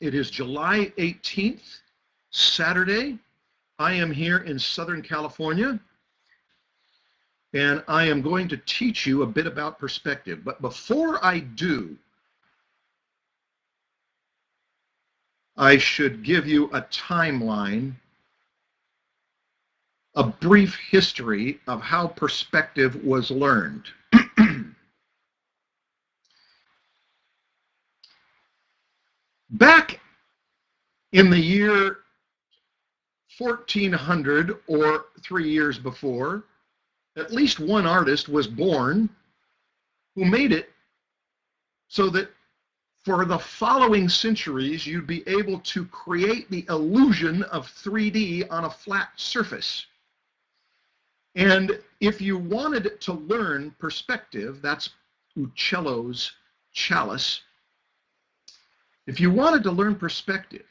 It is July 18th, Saturday. I am here in Southern California, and I am going to teach you a bit about perspective. But before I do, I should give you a timeline, a brief history of how perspective was learned. Back in the year 1400 or 3 years before, at least one artist was born who made it so that for the following centuries you'd be able to create the illusion of 3D on a flat surface. And if you wanted to learn perspective, that's Uccello's chalice. If you wanted to learn perspective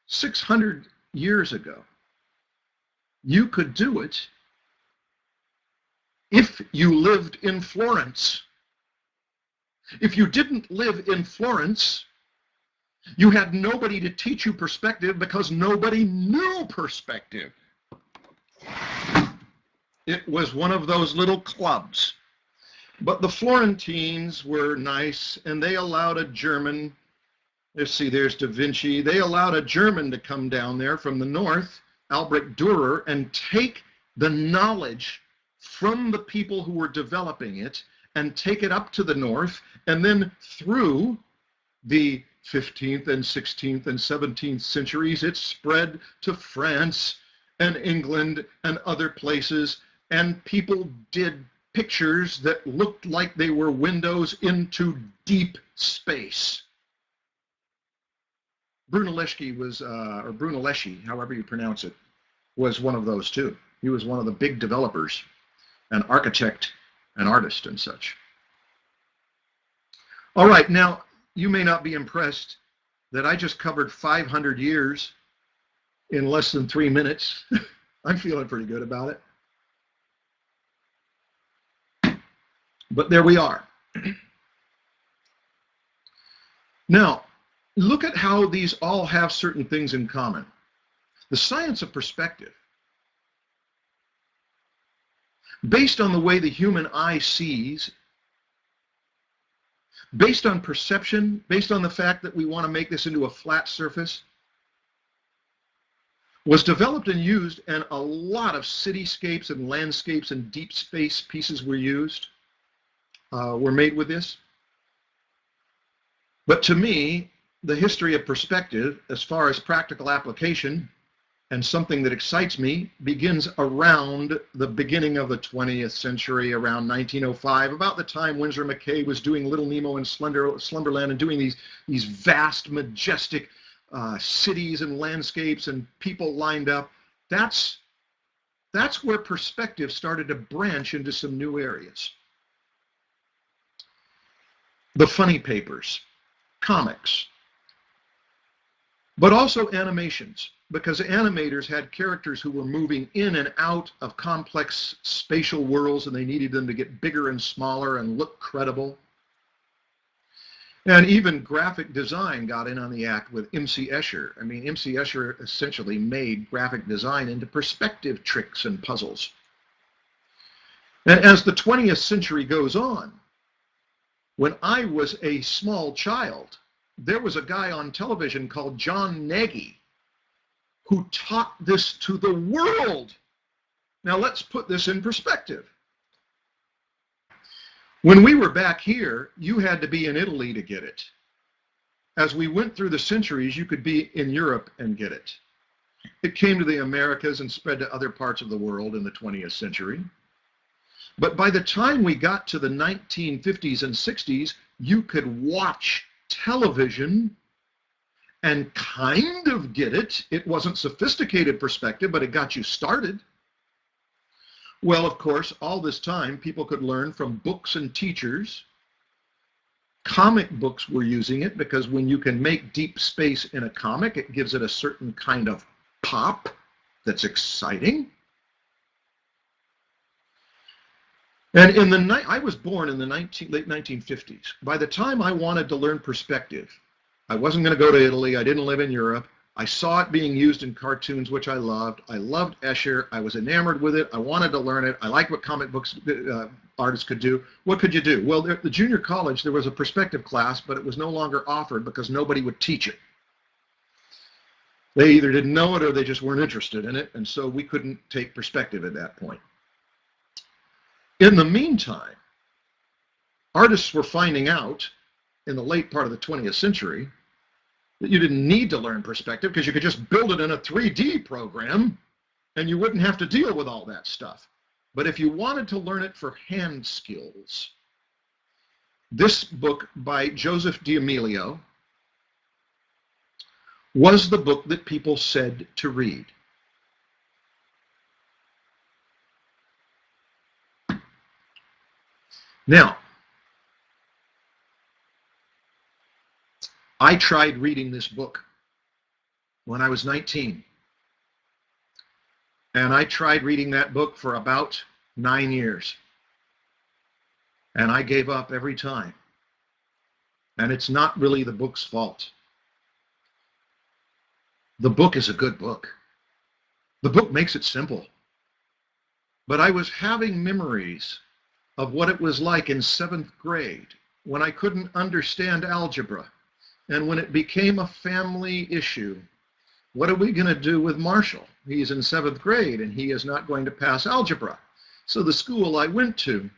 600 years ago, you could do it if you lived in Florence. If you didn't live in Florence, you had nobody to teach you perspective because nobody knew perspective. It was one of those little clubs. But the Florentines were nice, and they allowed a German, let's see, there's Da Vinci, they allowed a German to come down there from the north, Albrecht Dürer, and take the knowledge from the people who were developing it and take it up to the north, and then through the 15th and 16th and 17th centuries, it spread to France and England and other places, and people did pictures that looked like they were windows into deep space. Brunelleschi was, or Brunelleschi, however you pronounce it, was one of those too. He was one of the big developers, an architect, an artist, and such. All right, now you may not be impressed that I just covered 500 years in less than 3 minutes. I'm feeling pretty good about it. But there we are. Now, look at how these all have certain things in common. The science of perspective, based on the way the human eye sees, based on perception, based on the fact that we want to make this into a flat surface, was developed and used, and a lot of cityscapes and landscapes and deep space pieces were used, were made with this. But to me, the history of perspective, as far as practical application and something that excites me, begins around the beginning of the 20th century, around 1905, about the time Winsor McCay was doing Little Nemo and Slumberland and doing these vast, majestic cities and landscapes and people lined up. That's where perspective started to branch into some new areas. The funny papers, comics, but also animations, because animators had characters who were moving in and out of complex spatial worlds, and they needed them to get bigger and smaller and look credible. And even graphic design got in on the act with M.C. Escher. I mean, M.C. Escher essentially made graphic design into perspective tricks and puzzles. And as the 20th century goes on, when I was a small child, there was a guy on television called John Nagy who taught this to the world. Now let's put this in perspective. When we were back here, you had to be in Italy to get it. As we went through the centuries, you could be in Europe and get it. It came to the Americas and spread to other parts of the world in the 20th century. But by the time we got to the 1950s and 60s, you could watch television and kind of get it. It wasn't sophisticated perspective, but it got you started. Well, of course, all this time, people could learn from books and teachers. Comic books were using it because when you can make deep space in a comic, it gives it a certain kind of pop that's exciting. And I was born in the late 1950s. By the time I wanted to learn perspective, I wasn't going to go to Italy. I didn't live in Europe. I saw it being used in cartoons, which I loved. I loved Escher. I was enamored with it. I wanted to learn it. I liked what comic books artists could do. What could you do? Well, the junior college, there was a perspective class, but it was no longer offered because nobody would teach it. They either didn't know it or they just weren't interested in it, and so we couldn't take perspective at that point. In the meantime, artists were finding out in the late part of the 20th century that you didn't need to learn perspective because you could just build it in a 3D program and you wouldn't have to deal with all that stuff. But if you wanted to learn it for hand skills, this book by Joseph D'Amelio was the book that people said to read. Now, I tried reading this book when I was 19. And I tried reading that book for about 9 years. And I gave up every time. And it's not really the book's fault. The book is a good book. The book makes it simple. But I was having memories of what it was like in 7th grade when I couldn't understand algebra. And when it became a family issue, what are we going to do with Marshall? He's in 7th grade and he is not going to pass algebra. So the school I went to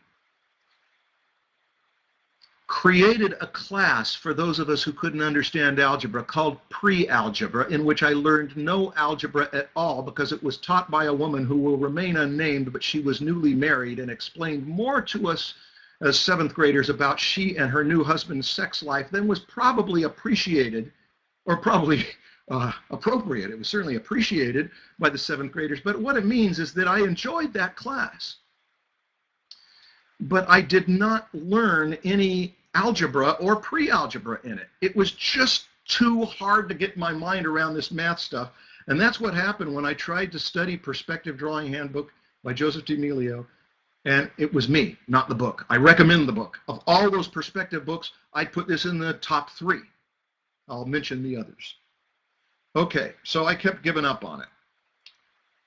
created a class for those of us who couldn't understand algebra called pre-algebra, in which I learned no algebra at all because it was taught by a woman who will remain unnamed, but she was newly married and explained more to us as 7th graders about she and her new husband's sex life than was probably appreciated, or probably appropriate. It was certainly appreciated by the 7th graders, but what it means is that I enjoyed that class. But I did not learn any algebra or pre-algebra in it. It was just too hard to get my mind around this math stuff. And that's what happened when I tried to study Perspective Drawing Handbook by Joseph D'Amelio. And it was me, not the book. I recommend the book. Of all those perspective books, I'd put this in the top 3. I'll mention the others. Okay, so I kept giving up on it.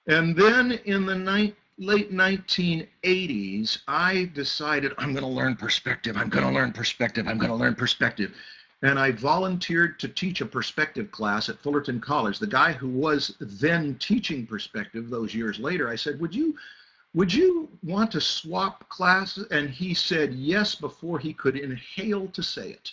And then in the late 1980s, I decided I'm going to learn perspective. I'm going to learn perspective. I'm going to learn perspective. And I volunteered to teach a perspective class at Fullerton College. The guy who was then teaching perspective those years later, I said, would you want to swap classes? And he said yes before he could inhale to say it.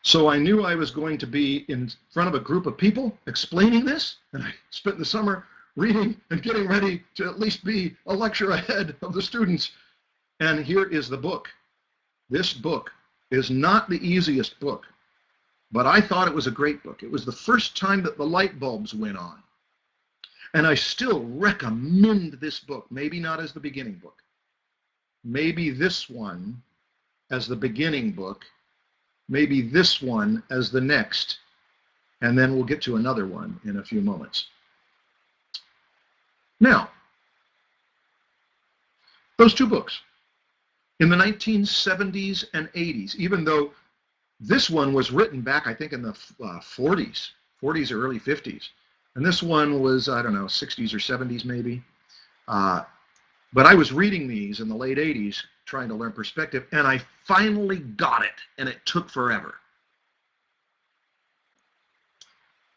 So I knew I was going to be in front of a group of people explaining this, and I spent the summer reading and getting ready to at least be a lecture ahead of the students. And here is the book. This book is not the easiest book, but I thought it was a great book. It was the first time that the light bulbs went on. And I still recommend this book, maybe not as the beginning book. Maybe this one as the beginning book. Maybe this one as the next, and then we'll get to another one in a few moments. Now, those two books, in the 1970s and 80s, even though this one was written back, I think, in the 40s or early 50s, and this one was, I don't know, 60s or 70s maybe, but I was reading these in the late 80s, trying to learn perspective, and I finally got it, and it took forever.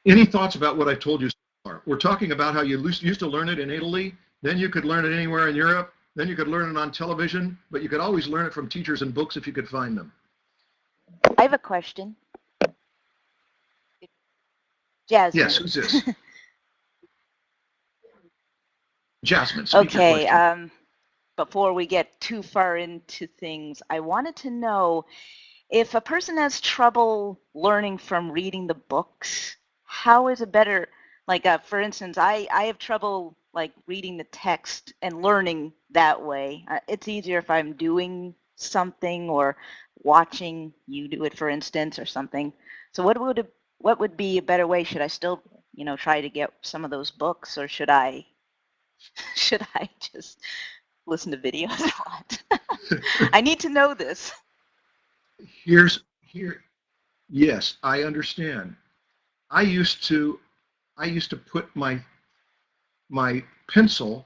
Any thoughts about what I told you so far? We're talking about how you used to learn it in Italy, then you could learn it anywhere in Europe, then you could learn it on television, but you could always learn it from teachers and books if you could find them. I have a question. Jasmine. Yes, who's this? Jasmine, speak your Okay, question. before we get too far into things, I wanted to know if a person has trouble learning from reading the books, how is it better? Like, for instance, I have trouble like reading the text and learning that way. It's easier if I'm doing something or watching you do it, for instance, or something. So what would be a better way? Should I still, try to get some of those books, or should I just listen to videos a lot? I need to know this. here. Yes, I understand. I used to put my pencil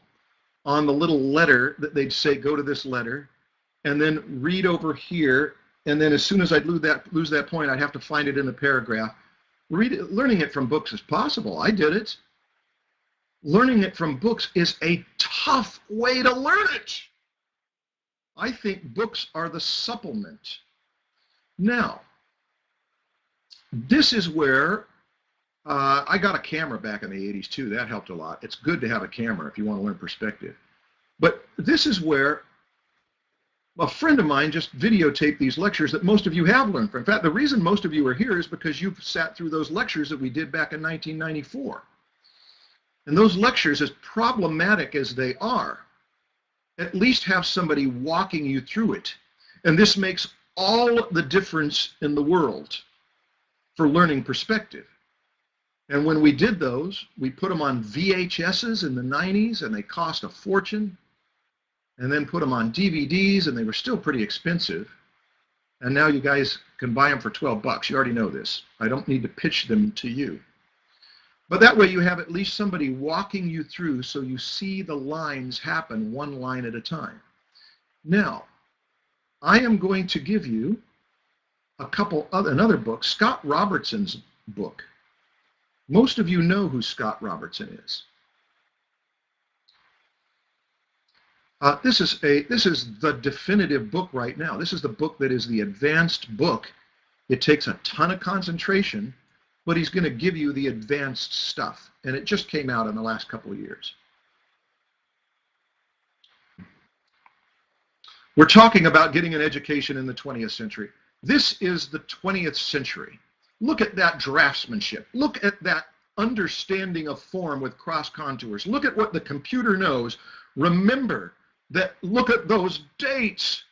on the little letter that they'd say, go to this letter, and then read over here. And then as soon as I'd lose that point, I'd have to find it in the paragraph. Learning it from books is possible. I did it. Learning it from books is a tough way to learn it. I think books are the supplement. Now, this is where I got a camera back in the 80s too. That helped a lot. It's good to have a camera if you want to learn perspective. But this is where a friend of mine just videotaped these lectures that most of you have learned from. In fact, the reason most of you are here is because you've sat through those lectures that we did back in 1994. And those lectures, as problematic as they are, at least have somebody walking you through it. And this makes all the difference in the world for learning perspective. And when we did those, we put them on VHSs in the 90s, and they cost a fortune, and then put them on DVDs, and they were still pretty expensive. And now you guys can buy them for 12 bucks. You already know this. I don't need to pitch them to you. But that way you have at least somebody walking you through so you see the lines happen one line at a time. Now, I am going to give you another book, Scott Robertson's book. Most of you know who Scott Robertson is. This is the definitive book right now. This is the book that is the advanced book. It takes a ton of concentration, but he's going to give you the advanced stuff. And it just came out in the last couple of years. We're talking about getting an education in the 20th century. This is the 20th century. Look at that draftsmanship. Look at that understanding of form with cross contours. Look at what the computer knows. Remember that, look at those dates.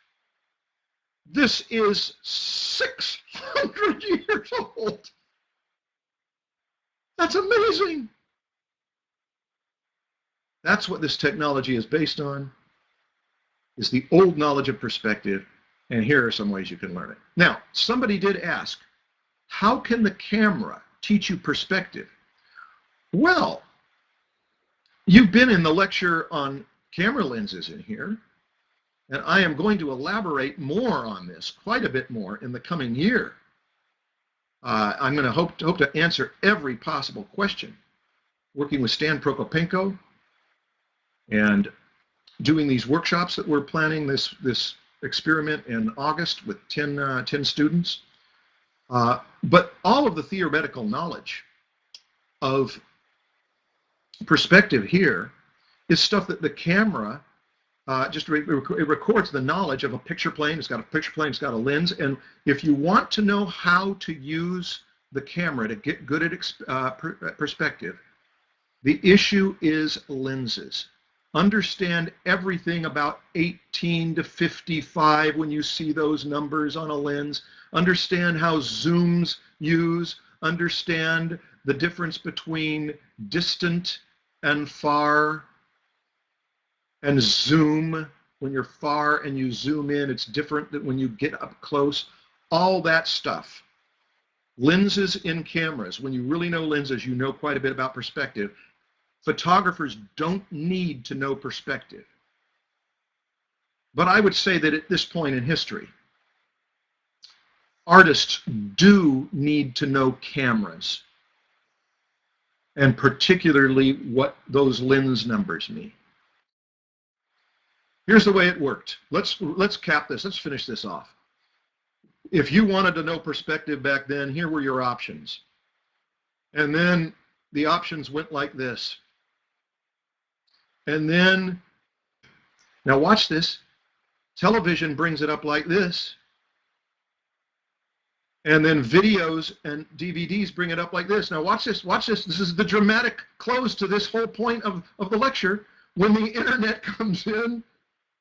This is 600 years old. That's amazing. That's what this technology is based on, is the old knowledge of perspective, and here are some ways you can learn it. Now, somebody did ask, how can the camera teach you perspective? Well, you've been in the lecture on camera lenses in here, and I am going to elaborate more on this, quite a bit more, in the coming year. I'm going to hope to answer every possible question, working with Stan Prokopenko and doing these workshops that we're planning, this experiment in August with 10 students. But all of the theoretical knowledge of perspective here is stuff that the camera it records the knowledge of a picture plane. It's got a picture plane, it's got a lens, and if you want to know how to use the camera to get good at perspective, the issue is lenses. Understand everything about 18 to 55 when you see those numbers on a lens. Understand how zooms use. Understand the difference between distant and far and zoom. When you're far and you zoom in, it's different than when you get up close. All that stuff. Lenses in cameras. When you really know lenses, you know quite a bit about perspective. Photographers don't need to know perspective. But I would say that at this point in history, artists do need to know cameras, and particularly what those lens numbers mean. Here's the way it worked. Let's cap this. Let's finish this off. If you wanted to know perspective back then, here were your options. And then the options went like this. And then, now watch this. Television brings it up like this. And then videos and DVDs bring it up like this. Now watch this, watch this. This is the dramatic close to this whole point of the lecture. When the internet comes in,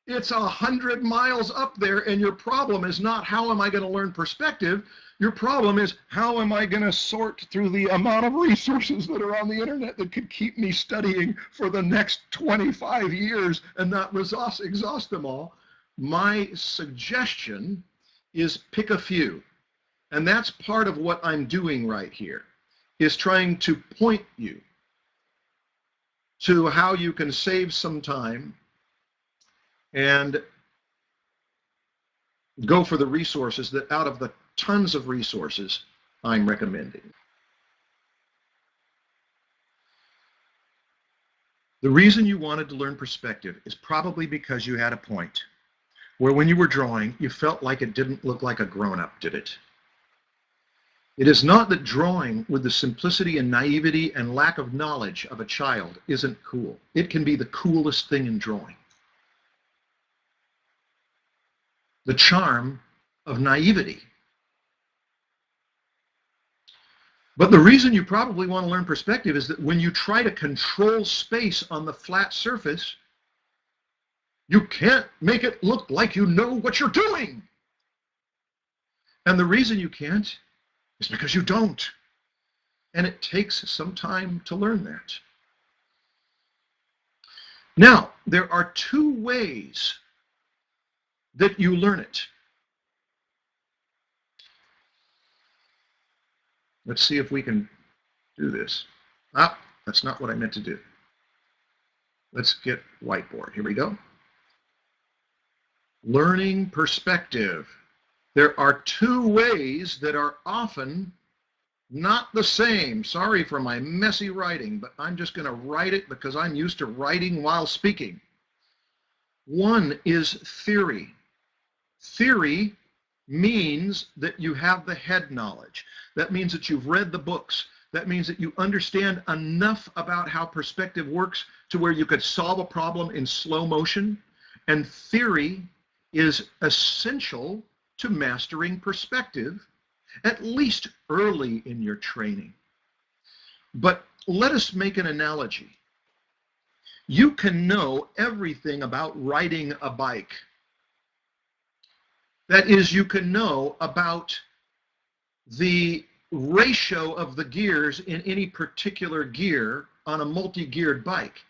it's 100 miles up there, and your problem is not how am I going to learn perspective. Your problem is how am I going to sort through the amount of resources that are on the internet that could keep me studying for the next 25 years and not exhaust them all. My suggestion is pick a few. And that's part of what I'm doing right here, is trying to point you to how you can save some time and go for the resources that out of the tons of resources I'm recommending. The reason you wanted to learn perspective is probably because you had a point where when you were drawing, you felt like it didn't look like a grown-up did it. It is not that drawing with the simplicity and naivety and lack of knowledge of a child isn't cool. It can be the coolest thing in drawing. The charm of naivety. But the reason you probably want to learn perspective is that when you try to control space on the flat surface, you can't make it look like you know what you're doing. And the reason you can't is because you don't. And it takes some time to learn that. Now, there are two ways that you learn it. Let's see if we can do this. Ah, that's not what I meant to do. Let's get whiteboard. Here we go. Learning perspective. There are two ways that are often not the same. Sorry for my messy writing, but I'm just going to write it because I'm used to writing while speaking. One is theory. Theory means that you have the head knowledge. That means that you've read the books. That means that you understand enough about how perspective works to where you could solve a problem in slow motion. And theory is essential to mastering perspective, at least early in your training. But let us make an analogy. You can know everything about riding a bike. That is, you can know about the ratio of the gears in any particular gear on a multi-geared bike.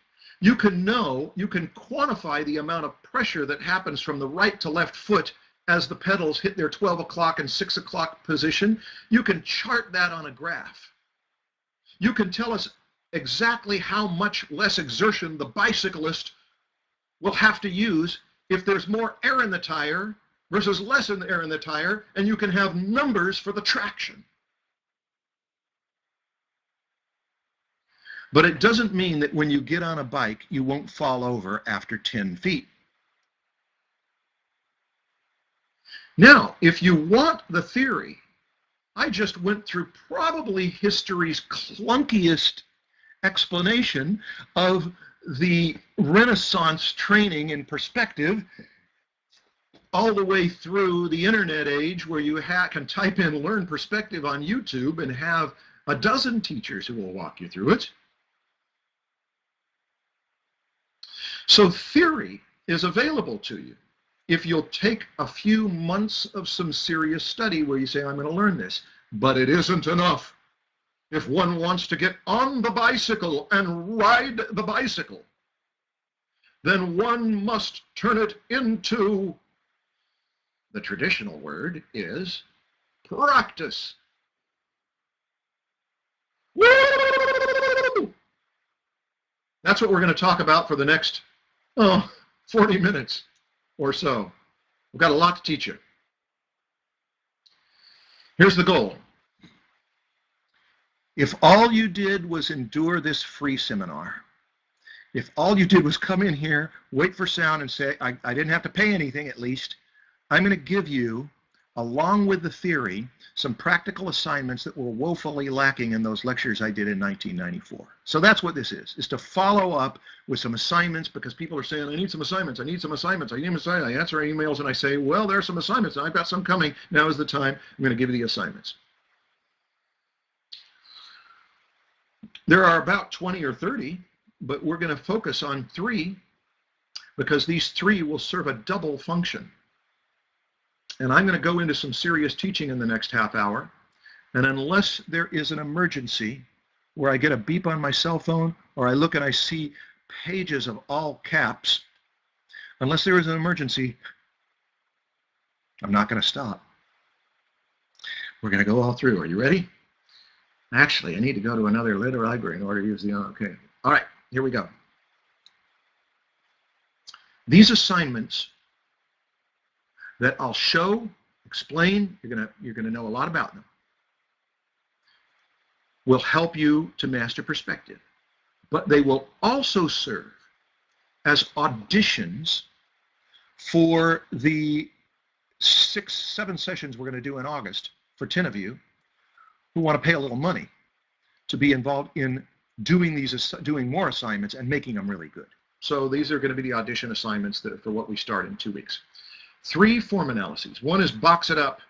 You can know, you can quantify the amount of pressure that happens from the right to left foot as the pedals hit their 12 o'clock and 6 o'clock position. You can chart that on a graph. You can tell us exactly how much less exertion the bicyclist will have to use if there's more air in the tire versus less air in the tire, and you can have numbers for the traction. But it doesn't mean that when you get on a bike, you won't fall over after 10 feet. Now, if you want the theory, I just went through probably history's clunkiest explanation of the Renaissance training in perspective all the way through the internet age where you can type in learn perspective on YouTube and have a dozen teachers who will walk you through it. So theory is available to you if you'll take a few months of some serious study where you say, I'm going to learn this. But it isn't enough. If one wants to get on the bicycle and ride the bicycle, then one must turn it into, the traditional word is practice. Woo! That's what we're going to talk about for the next 40 minutes or so. We've got a lot to teach you. Here's the goal. If all you did was endure this free seminar, if all you did was come in here, wait for sound and say, I didn't have to pay anything at least, I'm going to give you, along with the theory, some practical assignments that were woefully lacking in those lectures I did in 1994. So that's what this is to follow up with some assignments, because people are saying, I need some assignments, I need some assignments, I need some assignments. I answer emails and I say, well, there's some assignments, and I've got some coming. Now is the time. I'm going to give you the assignments. There are about 20 or 30, but we're going to focus on 3 because these 3 will serve a double function. And I'm going to go into some serious teaching in the next half hour. And unless there is an emergency where I get a beep on my cell phone or I look and I see pages of all caps, unless there is an emergency, I'm not going to stop. We're going to go all through. Are you ready? Actually, I need to go to another little library in order to use the, okay. All right, here we go. These assignments that I'll show, explain, you're gonna know a lot about them, will help you to master perspective. But they will also serve as auditions for the 6-7 sessions we're going to do in August for 10 of you who want to pay a little money to be involved in doing more assignments and making them really good. So these are going to be the audition assignments for what we start in 2 weeks. 3 form analyses. 1 is box it up.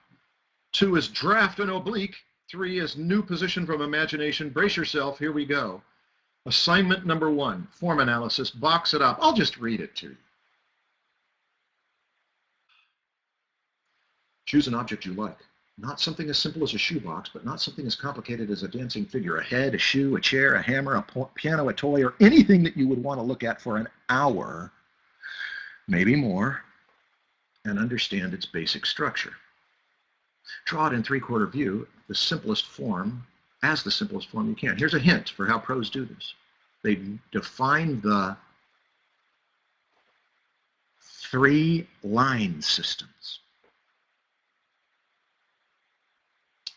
2 is draft and oblique. 3 is new position from imagination. Brace yourself. Here we go. Assignment number 1, form analysis. Box it up. I'll just read it to you. Choose an object you like. Not something as simple as a shoebox, but not something as complicated as a dancing figure, a head, a shoe, a chair, a hammer, a piano, a toy, or anything that you would want to look at for an hour, maybe more, and understand its basic structure. Draw it in 3/4 view, the simplest form, as the simplest form you can. Here's a hint for how pros do this. They define the 3 line systems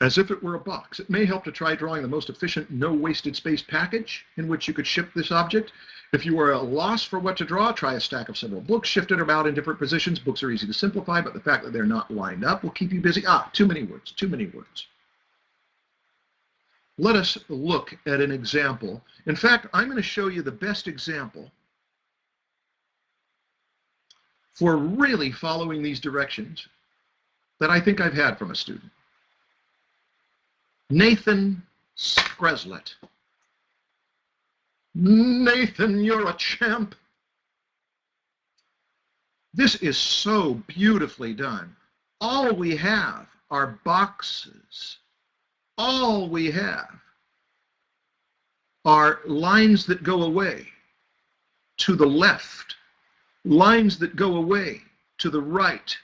as if it were a box. It may help to try drawing the most efficient, no wasted space package in which you could ship this object. If you are at a loss for what to draw, try a stack of several books shifted about in different positions. Books are easy to simplify, but the fact that they're not lined up will keep you busy. Too many words, too many words. Let us look at an example. In fact, I'm going to show you the best example for really following these directions that I think I've had from a student. Nathan Skreslet. Nathan, you're a champ. This is so beautifully done. All we have are boxes. All we have are lines that go away to the left, lines that go away to the right,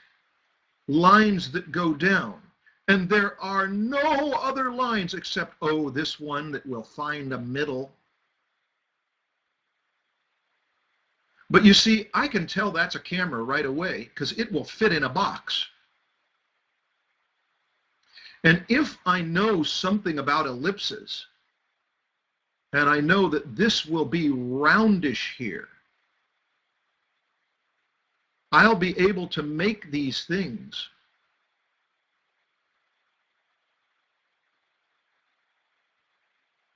lines that go down. And there are no other lines except, oh, this one that will find a middle. But you see, I can tell that's a camera right away because it will fit in a box. And if I know something about ellipses, and I know that this will be roundish here, I'll be able to make these things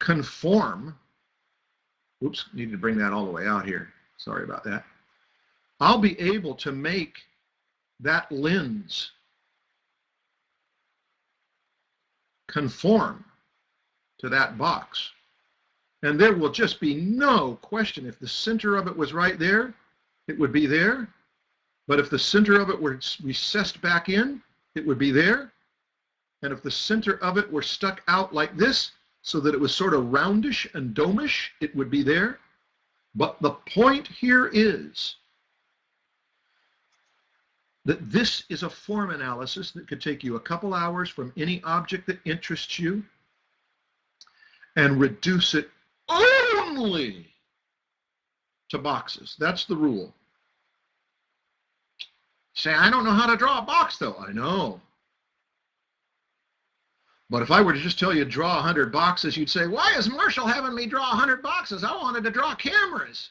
conform. Oops, needed to bring that all the way out here. Sorry about that. I'll be able to make that lens conform to that box. And there will just be no question. If the center of it was right there, it would be there. But if the center of it were recessed back in, it would be there. And if the center of it were stuck out like this, so that it was sort of roundish and domish, it would be there. But the point here is that this is a form analysis that could take you a couple hours from any object that interests you and reduce it only to boxes. That's the rule. Say, I don't know how to draw a box though. I know. But if I were to just tell you draw 100 boxes, you'd say, why is Marshall having me draw 100 boxes? I wanted to draw cameras.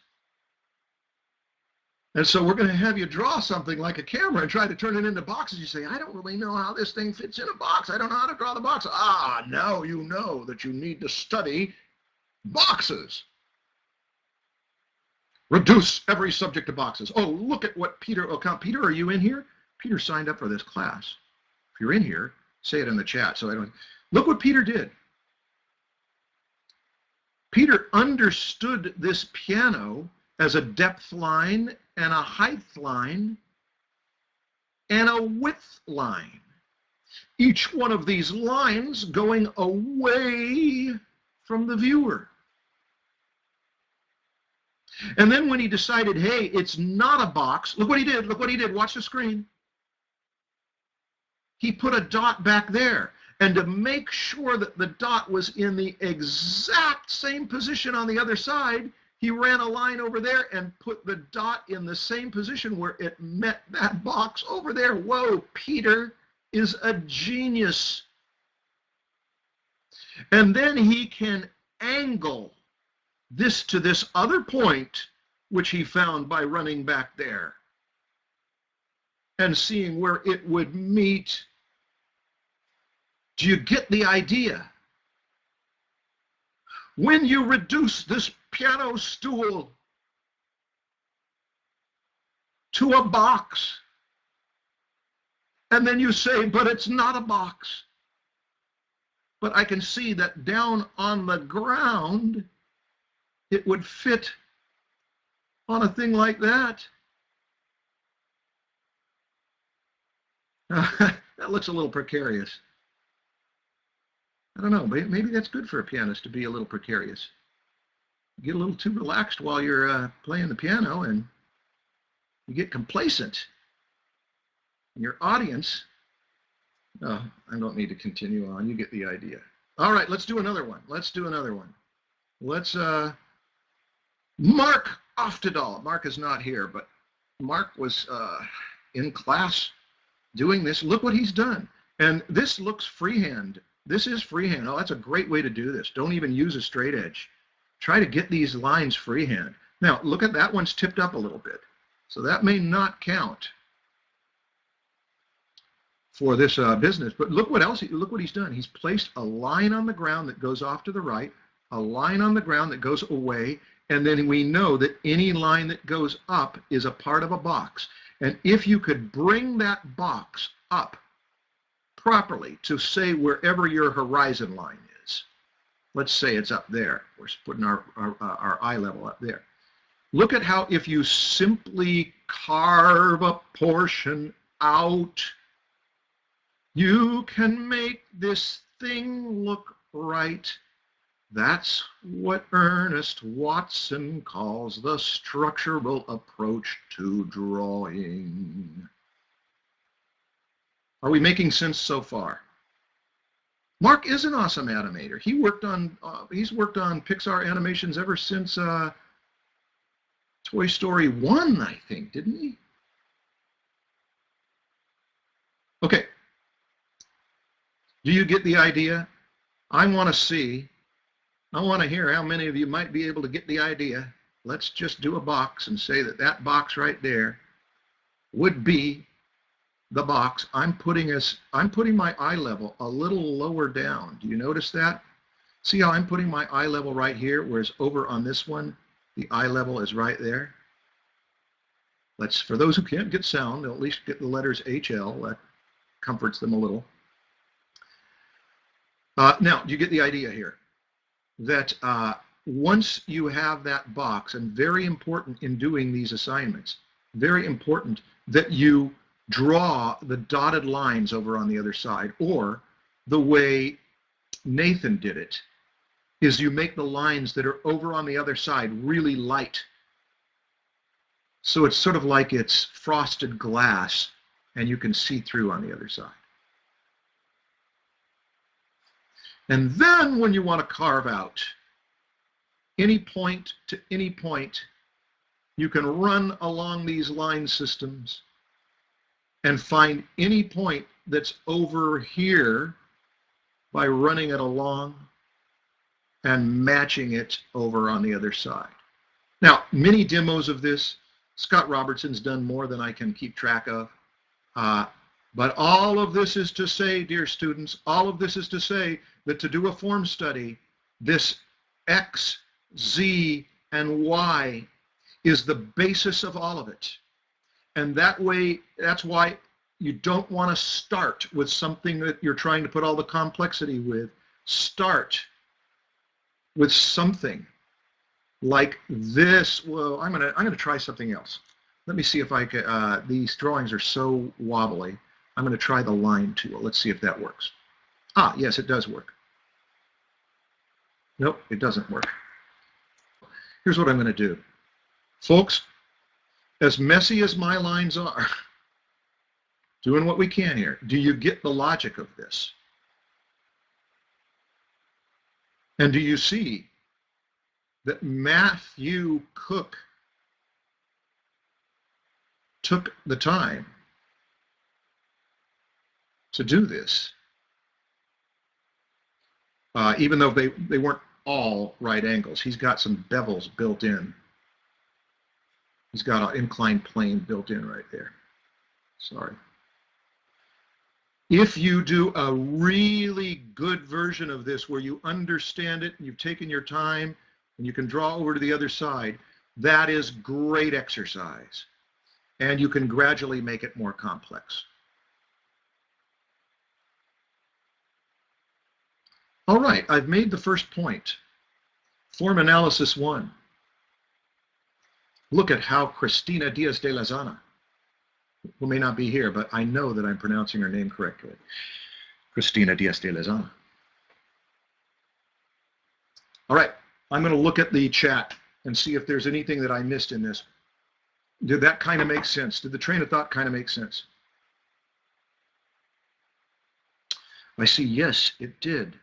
And so we're going to have you draw something like a camera and try to turn it into boxes. You say, I don't really know how this thing fits in a box. I don't know how to draw the box. Now you know that you need to study boxes. Reduce every subject to boxes. Oh, look at what Peter, Peter, are you in here? Peter signed up for this class. If you're in here, say it in the chat so I don't. Look what Peter did. Peter understood this piano as a depth line and a height line and a width line. Each one of these lines going away from the viewer. And then when he decided, hey, it's not a box, look what he did, watch the screen. He put a dot back there. And to make sure that the dot was in the exact same position on the other side, he ran a line over there and put the dot in the same position where it met that box over there. Whoa, Peter is a genius. And then he can angle this to this other point, which he found by running back there and seeing where it would meet. Do you get the idea? When you reduce this piano stool to a box, and then you say, but it's not a box. But I can see that down on the ground, it would fit on a thing like that. That looks a little precarious. I don't know, maybe that's good for a pianist to be a little precarious. You get a little too relaxed while you're playing the piano, and you get complacent. And your audience, oh, I don't need to continue on. You get the idea. All right, let's do another one. Let's Mark Oftedal. Mark is not here, but Mark was in class doing this. Look what he's done. And this looks freehand. This is freehand. Oh, that's a great way to do this. Don't even use a straight edge. Try to get these lines freehand. Now, look at that one's tipped up a little bit. So that may not count for this business. But look what he's done. He's placed a line on the ground that goes off to the right, a line on the ground that goes away, and then we know that any line that goes up is a part of a box. And if you could bring that box up properly to say wherever your horizon line is, let's say it's up there. We're putting our eye level up there. Look at how if you simply carve a portion out, you can make this thing look right. That's what Ernest Watson calls the structural approach to drawing. Are we making sense so far? Mark is an awesome animator. He's worked on Pixar animations ever since Toy Story 1, I think, didn't he? Okay. Do you get the idea? I want to hear how many of you might be able to get the idea. Let's just do a box and say that that box right there would be the box. I'm putting my eye level a little lower down. Do you notice that? See how I'm putting my eye level right here, whereas over on this one, the eye level is right there. For those who can't get sound, they'll at least get the letters HL. That comforts them a little. Now, do you get the idea here? That once you have that box, and very important in doing these assignments, very important that you draw the dotted lines over on the other side, or the way Nathan did it, is you make the lines that are over on the other side really light. So it's sort of like it's frosted glass, and you can see through on the other side. And then when you want to carve out any point to any point, you can run along these line systems and find any point that's over here by running it along and matching it over on the other side. Now, many demos of this, Scott Robertson's done more than I can keep track of. But all of this is to say, dear students, all of this is to say that to do a form study, this X, Z, and Y is the basis of all of it. And that way, that's why you don't want to start with something that you're trying to put all the complexity with. Start with something like this. Well, I'm gonna try something else. Let me see if I can. These drawings are so wobbly. I'm going to try the line tool. Let's see if that works. Ah, yes, it does work. Nope, it doesn't work. Here's what I'm going to do. Folks, as messy as my lines are, doing what we can here, do you get the logic of this? And do you see that Matthew Cook took the time to do this, even though they weren't all right angles. He's got some bevels built in. He's got an inclined plane built in right there. Sorry. If you do a really good version of this where you understand it and you've taken your time and you can draw over to the other side, that is great exercise. And you can gradually make it more complex. All right, I've made the first point. Form analysis 1. Look at how Cristina Diaz de Lezana, who may not be here, but I know that I'm pronouncing her name correctly. Cristina Diaz de Lezana. All right, I'm going to look at the chat and see if there's anything that I missed in this. Did that kind of make sense? Did the train of thought kind of make sense? I see, yes, it did.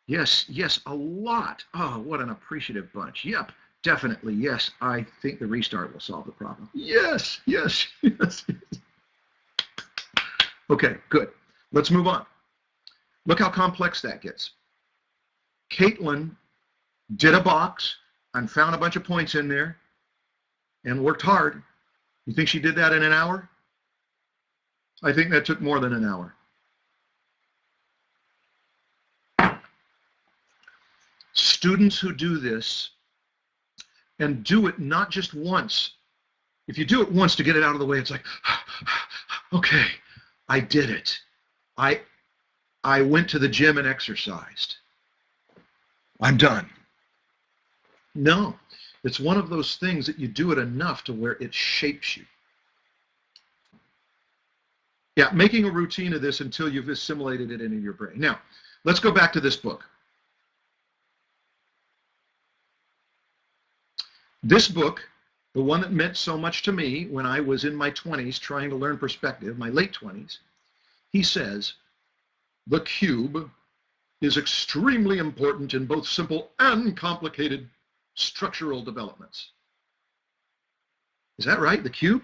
Yes, yes, a lot. Oh, what an appreciative bunch. Yep, definitely, yes. I think the restart will solve the problem. Yes, yes, yes. Okay, good. Let's move on. Look how complex that gets. Caitlin did a box and found a bunch of points in there and worked hard. You think she did that in an hour? I think that took more than an hour. Students who do this and do it not just once. If you do it once to get it out of the way, it's like, okay, I did it. I went to the gym and exercised. I'm done. No, it's one of those things that you do it enough to where it shapes you. Yeah, making a routine of this until you've assimilated it into your brain. Now, let's go back to this book. This book, the one that meant so much to me when I was in my 20s trying to learn perspective, my late 20s, he says, the cube is extremely important in both simple and complicated structural developments. Is that right? The cube?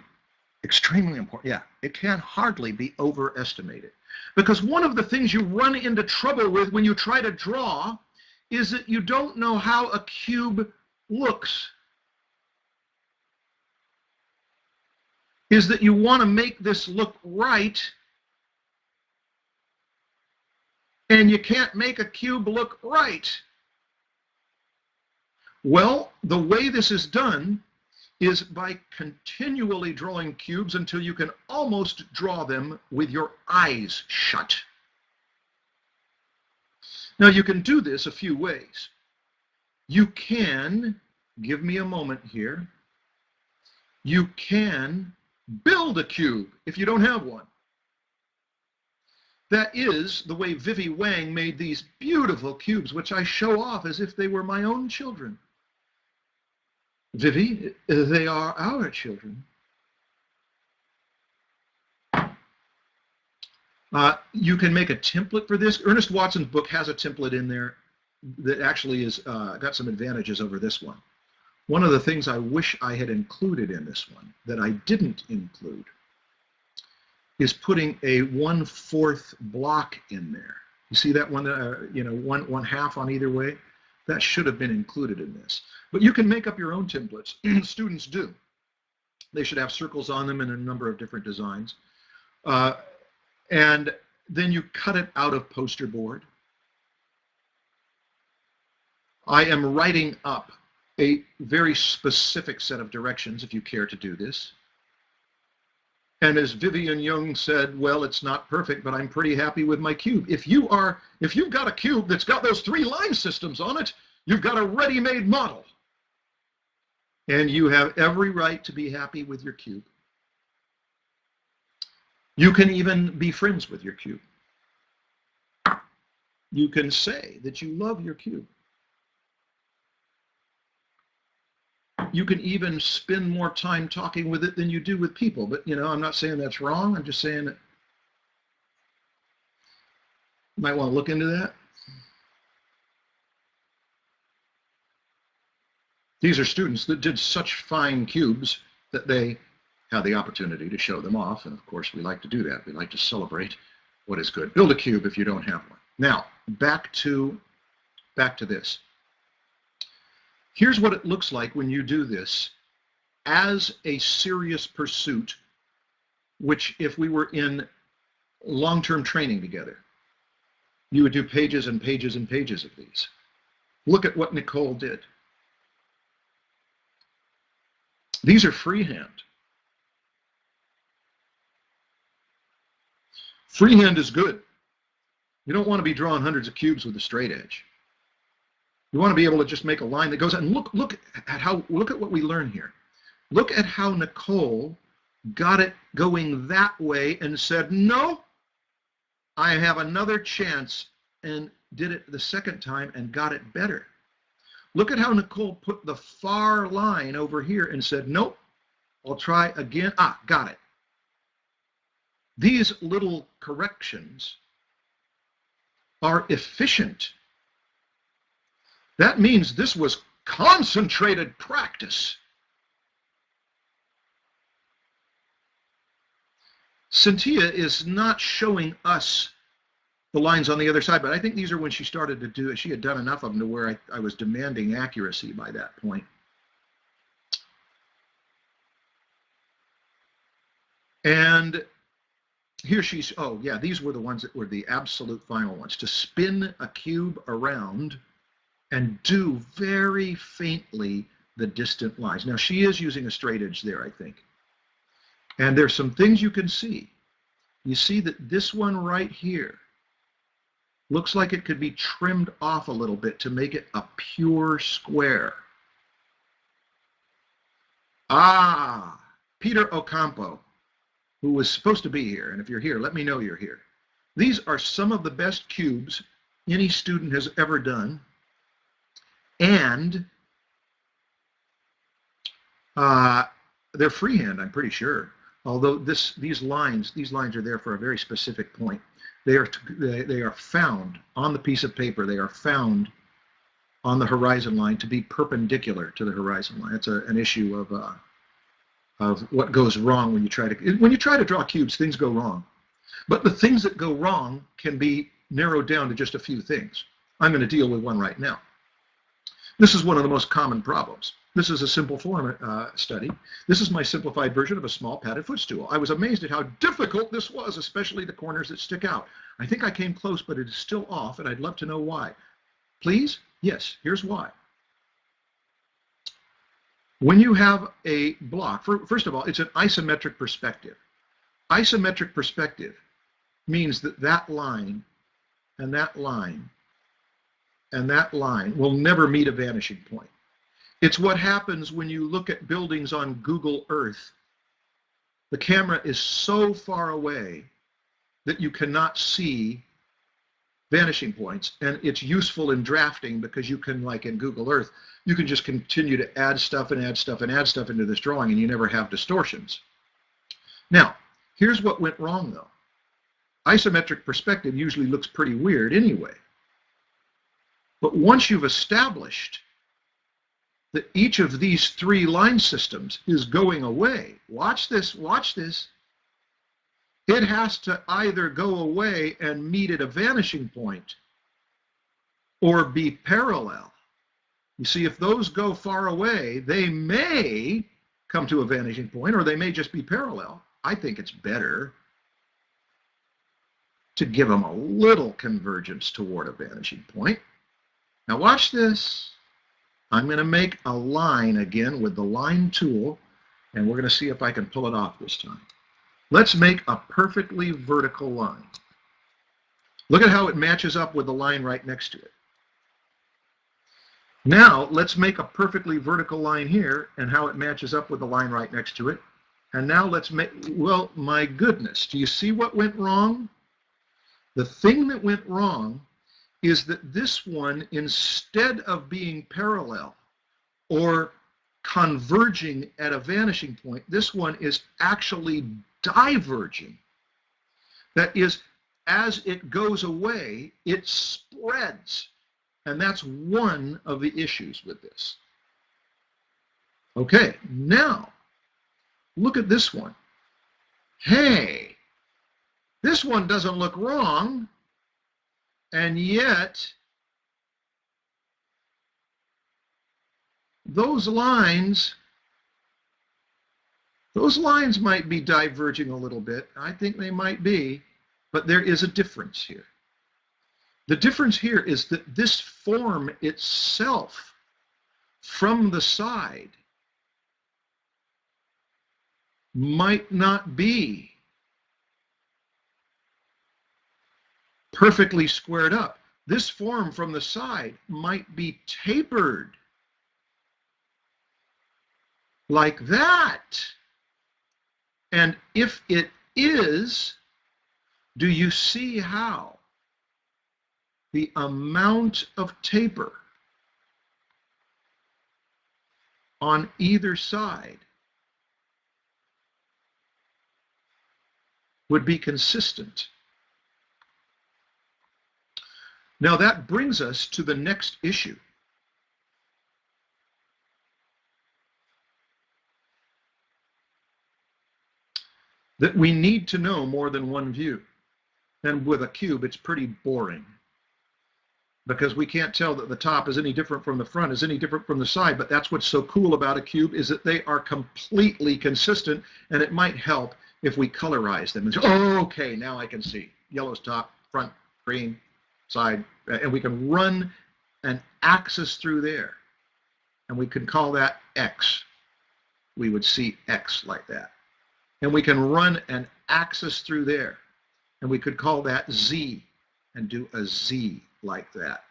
Extremely important. Yeah, it can hardly be overestimated. Because one of the things you run into trouble with when you try to draw is that you don't know how a cube looks. Is that you want to make this look right, and you can't make a cube look right. Well, the way this is done is by continually drawing cubes until you can almost draw them with your eyes shut. Now, you can do this a few ways. You can, give me a moment here, you can build a cube if you don't have one. That is the way Vivi Wang made these beautiful cubes, which I show off as if they were my own children. Vivi, they are our children. You can make a template for this. Ernest Watson's book has a template in there that actually is got some advantages over this one. One of the things I wish I had included in this one that I didn't include is putting a 1/4 block in there. You see that one, one half on either way? That should have been included in this. But you can make up your own templates. Students do. They should have circles on them in a number of different designs. And then you cut it out of poster board. I am writing up a very specific set of directions if you care to do this. And as Vivian Young said, well, it's not perfect, but I'm pretty happy with my cube. If you've got a cube that's got those 3 line systems on it, you've got a ready-made model. And you have every right to be happy with your cube. You can even be friends with your cube. You can say that you love your cube. You can even spend more time talking with it than you do with people. But, I'm not saying that's wrong. I'm just saying that you might want to look into that. These are students that did such fine cubes that they had the opportunity to show them off. And of course, we like to do that. We like to celebrate what is good. Build a cube if you don't have one. Now, back to this. Here's what it looks like when you do this as a serious pursuit, which if we were in long-term training together, you would do pages and pages and pages of these. Look at what Nicole did. These are freehand. Freehand is good. You don't want to be drawing hundreds of cubes with a straight edge. You want to be able to just make a line that goes, and look at what we learn here. Look at how Nicole got it going that way and said, no, I have another chance, and did it the second time and got it better. Look at how Nicole put the far line over here and said, nope, I'll try again. Ah, got it. These little corrections are efficient. That means this was concentrated practice. Cynthia is not showing us the lines on the other side, but I think these are when she started to do it. She had done enough of them to where I was demanding accuracy by that point. And here she's, oh yeah, these were the ones that were the absolute final ones. To spin a cube around and do very faintly the distant lines. Now she is using a straight edge there, I think. And there's some things you can see. You see that this one right here looks like it could be trimmed off a little bit to make it a pure square. Ah, Peter Ocampo, who was supposed to be here, and if you're here, let me know you're here. These are some of the best cubes any student has ever done, and they're freehand, I'm pretty sure. Although these lines are there for a very specific point. They are found on the piece of paper. They are found on the horizon line to be perpendicular to the horizon line. It's an issue of what goes wrong when you try to draw cubes. Things go wrong, but the things that go wrong can be narrowed down to just a few things. I'm going to deal with one right now. This is one of the most common problems. This is a simple form study. This is my simplified version of a small padded footstool. I was amazed at how difficult this was, especially the corners that stick out. I think I came close, but it is still off, and I'd love to know why. Please? Yes, here's why. When you have a block, first of all, it's an isometric perspective. Isometric perspective means that that line and that line and that line will never meet a vanishing point. It's what happens when you look at buildings on Google Earth. The camera is so far away that you cannot see vanishing points, and it's useful in drafting because you can, like in Google Earth, you can just continue to add stuff and add stuff and add stuff into this drawing, and you never have distortions. Now, here's what went wrong though. Isometric perspective usually looks pretty weird anyway. But once you've established that each of these three line systems is going away, watch this, it has to either go away and meet at a vanishing point or be parallel. You see, if those go far away, they may come to a vanishing point or they may just be parallel. I think it's better to give them a little convergence toward a vanishing point. Now watch this. I'm going to make a line again with the line tool, and we're going to see if I can pull it off this time. Let's make a perfectly vertical line. Look at how it matches up with the line right next to it. Now let's make a perfectly vertical line here and how it matches up with the line right next to it. And now let's make, well, my goodness, do you see what went wrong? The thing that went wrong is that this one, instead of being parallel or converging at a vanishing point, this one is actually diverging. That is, as it goes away, it spreads. And that's one of the issues with this. Okay, now look at this one. Hey, this one doesn't look wrong, and yet those lines might be diverging a little bit. I think they might be, but there is a difference here. The difference here is that this form itself from the side might not be perfectly squared up. This form from the side might be tapered like that. And if it is, do you see how the amount of taper on either side would be consistent? Now that brings us to the next issue. That we need to know more than one view. And with a cube, it's pretty boring, because we can't tell that the top is any different from the front, is any different from the side. But that's what's so cool about a cube, is that they are completely consistent, and it might help if we colorize them. And say, oh, okay, now I can see. Yellow's top, front, green, side, and we can run an axis through there, and we can call that X. We would see X like that. And we can run an axis through there, and we could call that Z and do a Z like that.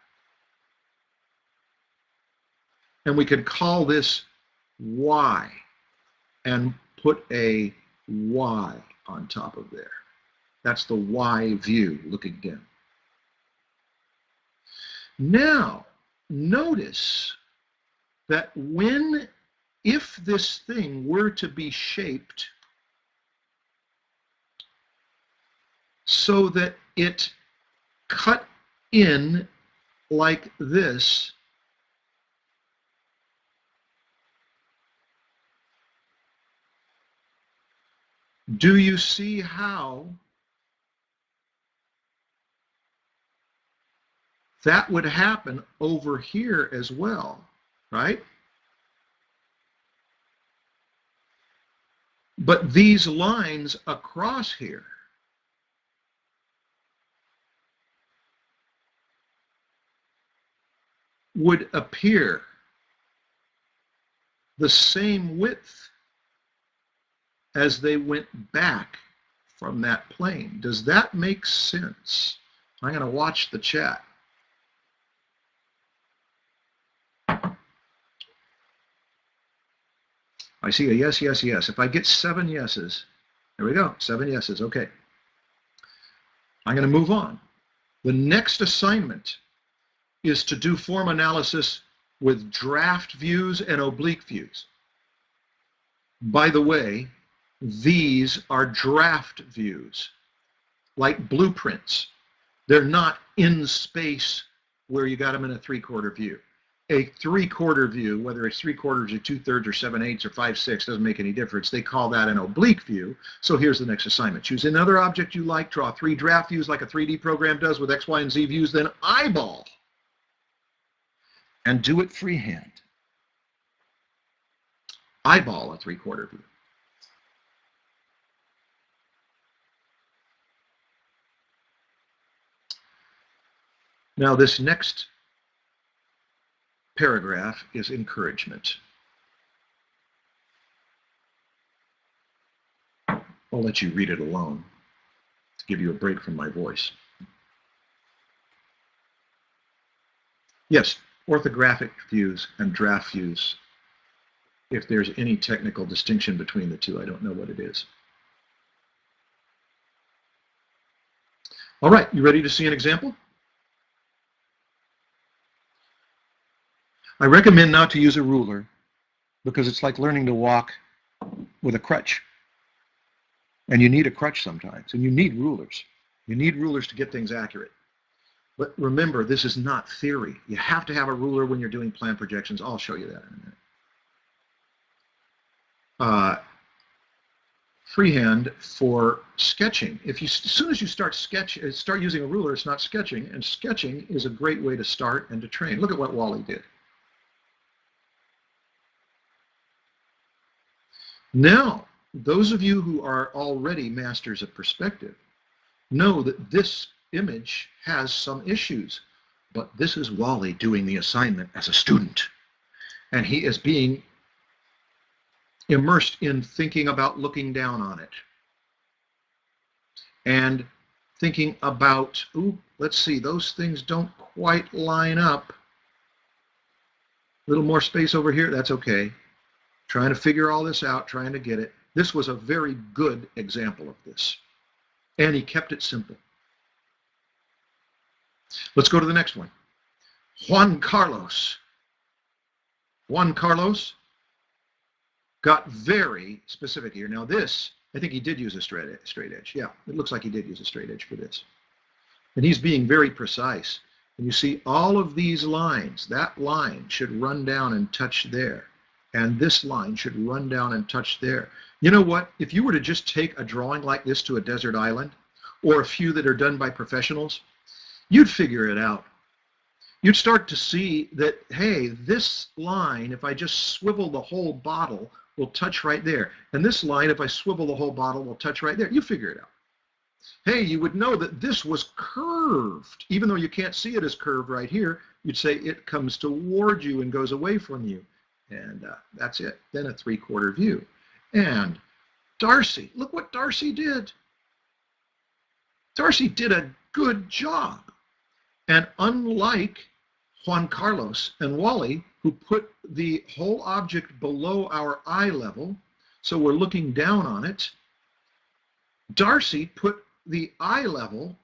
And we could call this Y and put a Y on top of there. That's the Y view looking down. Now, notice that if this thing were to be shaped so that it cut in like this, do you see how that would happen over here as well, right? But these lines across here would appear the same width as they went back from that plane. Does that make sense? I'm going to watch the chat. I see a yes, yes, yes. If I get 7 yeses, there we go, 7 yeses, okay. I'm going to move on. The next assignment is to do form analysis with draft views and oblique views. By the way, these are draft views, like blueprints. They're not in space where you got them in a 3/4 view. A 3/4 view, whether it's 3/4 or 2/3 or 7/8 or 5/6, doesn't make any difference. They call that an oblique view. So here's the next assignment. Choose another object you like, draw 3 draft views like a 3D program does with X, Y, and Z views, then eyeball and do it freehand. Eyeball a 3/4 view. Now this next paragraph is encouragement. I'll let you read it alone to give you a break from my voice. Yes, orthographic views and draft views. If there's any technical distinction between the two, I don't know what it is. All right, you ready to see an example? I recommend not to use a ruler because it's like learning to walk with a crutch. And you need a crutch sometimes, and you need rulers. You need rulers to get things accurate. But remember, this is not theory. You have to have a ruler when you're doing plan projections. I'll show you that in a minute. uh, freehand for sketching. As soon as you start using a ruler, it's not sketching, and sketching is a great way to start and to train. Look at what Wally did. Now, those of you who are already masters of perspective know that this image has some issues, but this is Wally doing the assignment as a student, and he is being immersed in thinking about looking down on it and thinking about, ooh, let's see, those things don't quite line up. A little more space over here, that's okay. Trying to figure all this out, trying to get it. This was a very good example of this. And he kept it simple. Let's go to the next one. Juan Carlos. Juan Carlos got very specific here. Now this, I think he did use a straight edge. Yeah, it looks like he did use a straight edge for this. And he's being very precise. And you see all of these lines, that line should run down and touch there. And this line should run down and touch there. You know what? If you were to just take a drawing like this to a desert island, or a few that are done by professionals, you'd figure it out. You'd start to see that, hey, this line, if I just swivel the whole bottle, will touch right there. And this line, if I swivel the whole bottle, will touch right there. You figure it out. Hey, you would know that this was curved. Even though you can't see it as curved right here, you'd say it comes toward you and goes away from you. And that's it. Then a 3/4 view. And Darcy, look what Darcy did. Darcy did a good job. And unlike Juan Carlos and Wally, who put the whole object below our eye level, so we're looking down on it, Darcy put the eye level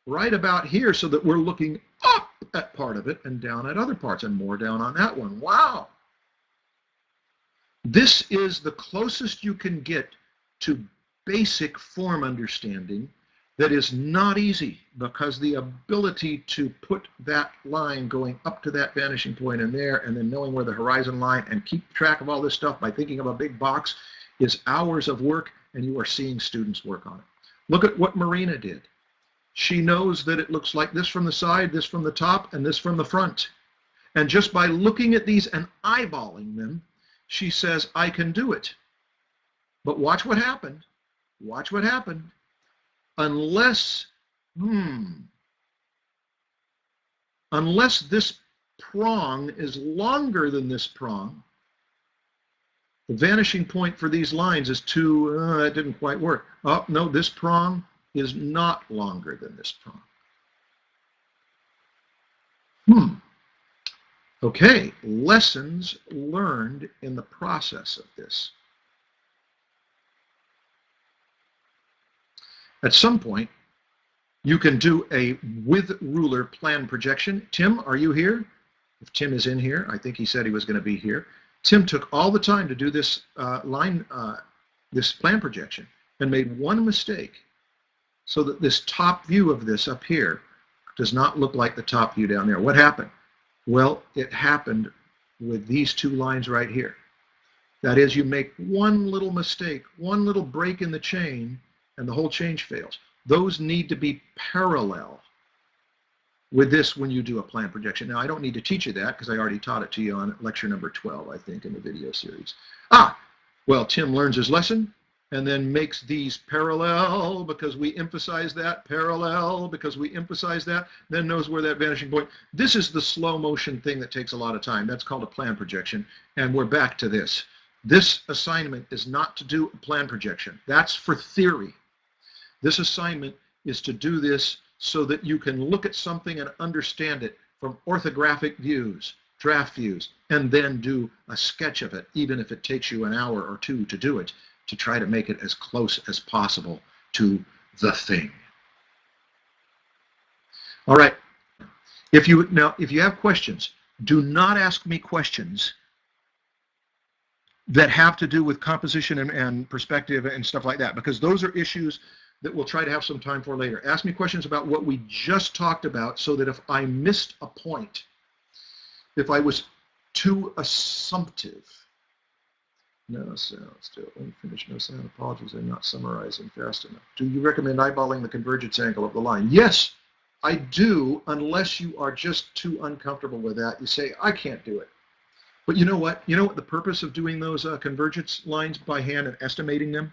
right about here so that we're looking up at part of it and down at other parts and more down on that one. Wow. This is the closest you can get to basic form understanding that is not easy, because the ability to put that line going up to that vanishing point in there and then knowing where the horizon line and keep track of all this stuff by thinking of a big box is hours of work, and you are seeing students work on it. Look at what Marina did. She knows that it looks like this from the side, this from the top, and this from the front. And just by looking at these and eyeballing them, she says, I can do it. But watch what happened. Watch what happened. Unless this prong is longer than this prong, the vanishing point for these lines is too, that didn't quite work. Oh, no, this prong is not longer than this prong. Okay, lessons learned in the process of this. At some point, you can do a with ruler plan projection. Tim, are you here? If Tim is in here, I think he said he was going to be here. Tim took all the time to do this this plan projection and made one mistake so that this top view of this up here does not look like the top view down there. What happened? Well, it happened with these two lines right here. That is, you make one little mistake, one little break in the chain, and the whole change fails. Those need to be parallel with this when you do a plan projection. Now, I don't need to teach you that because I already taught it to you on lecture number 12, I think, in the video series. Well, Tim learns his lesson and then makes these parallel because we emphasize that, parallel because we emphasize that, then knows where that vanishing point. This is the slow motion thing that takes a lot of time. That's called a plan projection, and we're back to this. This assignment is not to do a plan projection. That's for theory. This assignment is to do this so that you can look at something and understand it from orthographic views, draft views, and then do a sketch of it, even if it takes you an hour or two to do it, to try to make it as close as possible to the thing. All right. If you have questions, do not ask me questions that have to do with composition and perspective and stuff like that, because those are issues that we'll try to have some time for later. Ask me questions about what we just talked about so that if I missed a point, if I was too assumptive, No sound still. Unfinished, no sound. Apologies, I'm not summarizing fast enough. Do you recommend eyeballing the convergence angle of the line? Yes, I do, unless you are just too uncomfortable with that. You say, I can't do it. But you know what? You know what the purpose of doing those convergence lines by hand and estimating them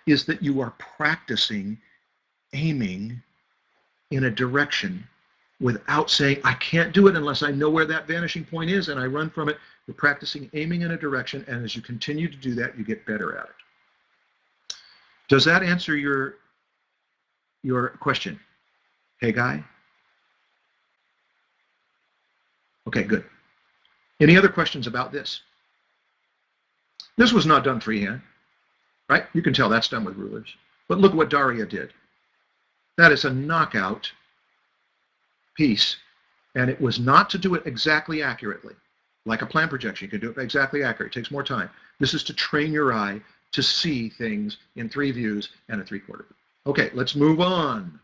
is that you are practicing aiming in a direction without saying, I can't do it unless I know where that vanishing point is and I run from it. You're practicing aiming in a direction, and as you continue to do that, you get better at it. Does that answer your question? Hey, guy? Okay, good. Any other questions about this? This was not done freehand, right? You can tell that's done with rulers. But look what Daria did. That is a knockout piece, and it was not to do it exactly accurately. Like a plan projection, you can do it exactly accurate. It takes more time. This is to train your eye to see things in 3 views and a 3/4 view. Okay, let's move on.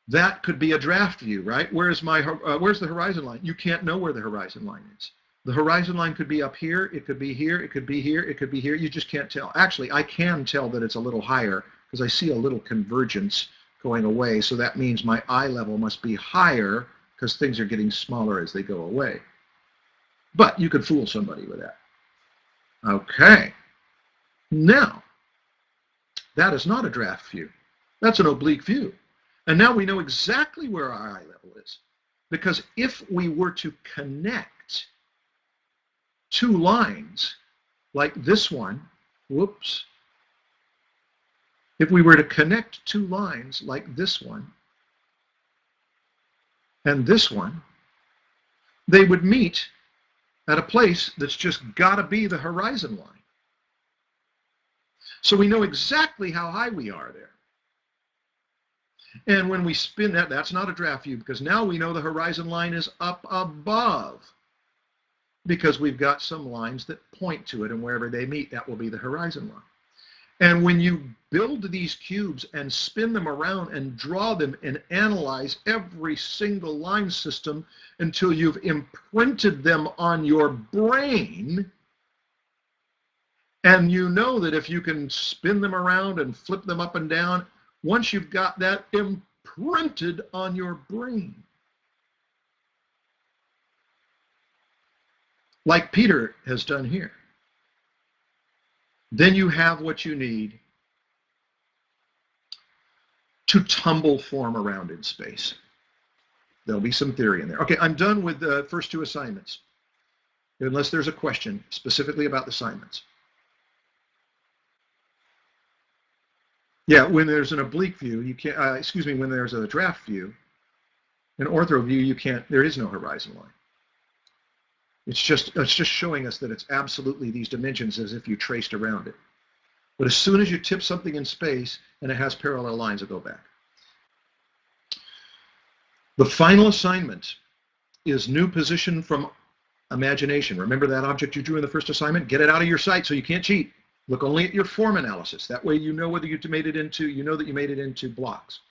That could be a draft view, right? Where's the horizon line? You can't know where the horizon line is. The horizon line could be up here, it could be here, it could be here, it could be here. You just can't tell. Actually, I can tell that it's a little higher because I see a little convergence going away. So that means my eye level must be higher because things are getting smaller as they go away. But you could fool somebody with that. Okay. Now, that is not a draft view. That's an oblique view. And now we know exactly where our eye level is. Because if we were to connect 2 lines like this one, whoops. If we were to connect 2 lines like this one and this one, they would meet at a place that's just got to be the horizon line. So we know exactly how high we are there. And when we spin that, that's not a draft view because now we know the horizon line is up above because we've got some lines that point to it, and wherever they meet, that will be the horizon line. And when you build these cubes and spin them around and draw them and analyze every single line system until you've imprinted them on your brain, and you know that if you can spin them around and flip them up and down, once you've got that imprinted on your brain, like Peter has done here, then you have what you need to tumble form around in space. There'll be some theory in there. Okay, I'm done with the first 2 assignments, unless there's a question specifically about the assignments. Yeah, when there's an oblique view, you can't, when there's a draft view, an ortho view, you can't, there is no horizon line. It's just showing us that it's absolutely these dimensions as if you traced around it. But as soon as you tip something in space and it has parallel lines, it'll go back. The final assignment is new position from imagination. Remember that object you drew in the first assignment? Get it out of your sight so you can't cheat. Look only at your form analysis. That way you know whether you made it into, you know that you made it into blocks.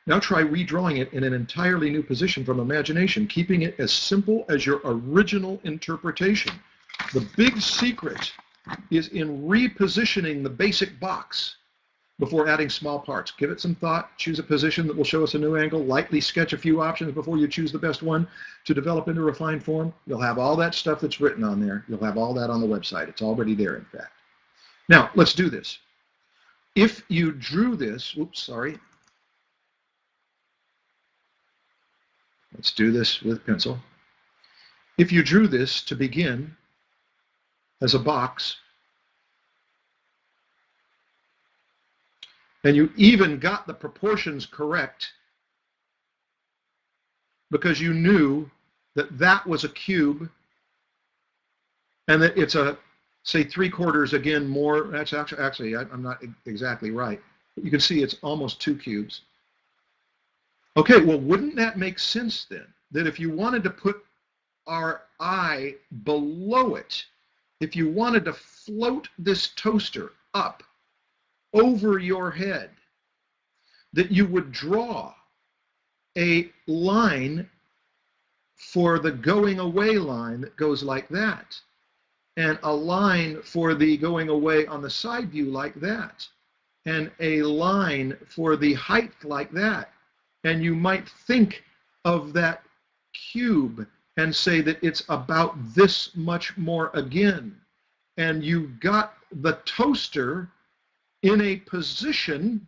Now try redrawing it in an entirely new position from imagination, keeping it as simple as your original interpretation. The big secret is in repositioning the basic box before adding small parts. Give it some thought, choose a position that will show us a new angle, lightly sketch a few options before you choose the best one to develop into refined form. You'll have all that stuff that's written on there. You'll have all that on the website. It's already there, in fact. Now, let's do this. If you drew this, let's do this with pencil. If you drew this to begin as a box, and you even got the proportions correct because you knew that that was a cube and that it's a, say, 3/4 again more, that's actually I'm not exactly right, but you can see it's almost 2 cubes. Okay, well, wouldn't that make sense then? That if you wanted to put our eye below it, if you wanted to float this toaster up over your head, that you would draw a line for the going away line that goes like that. and a line for the going away on the side view like that, and a line for the height like that. And you might think of that cube and say that it's about this much more again. And you got the toaster in a position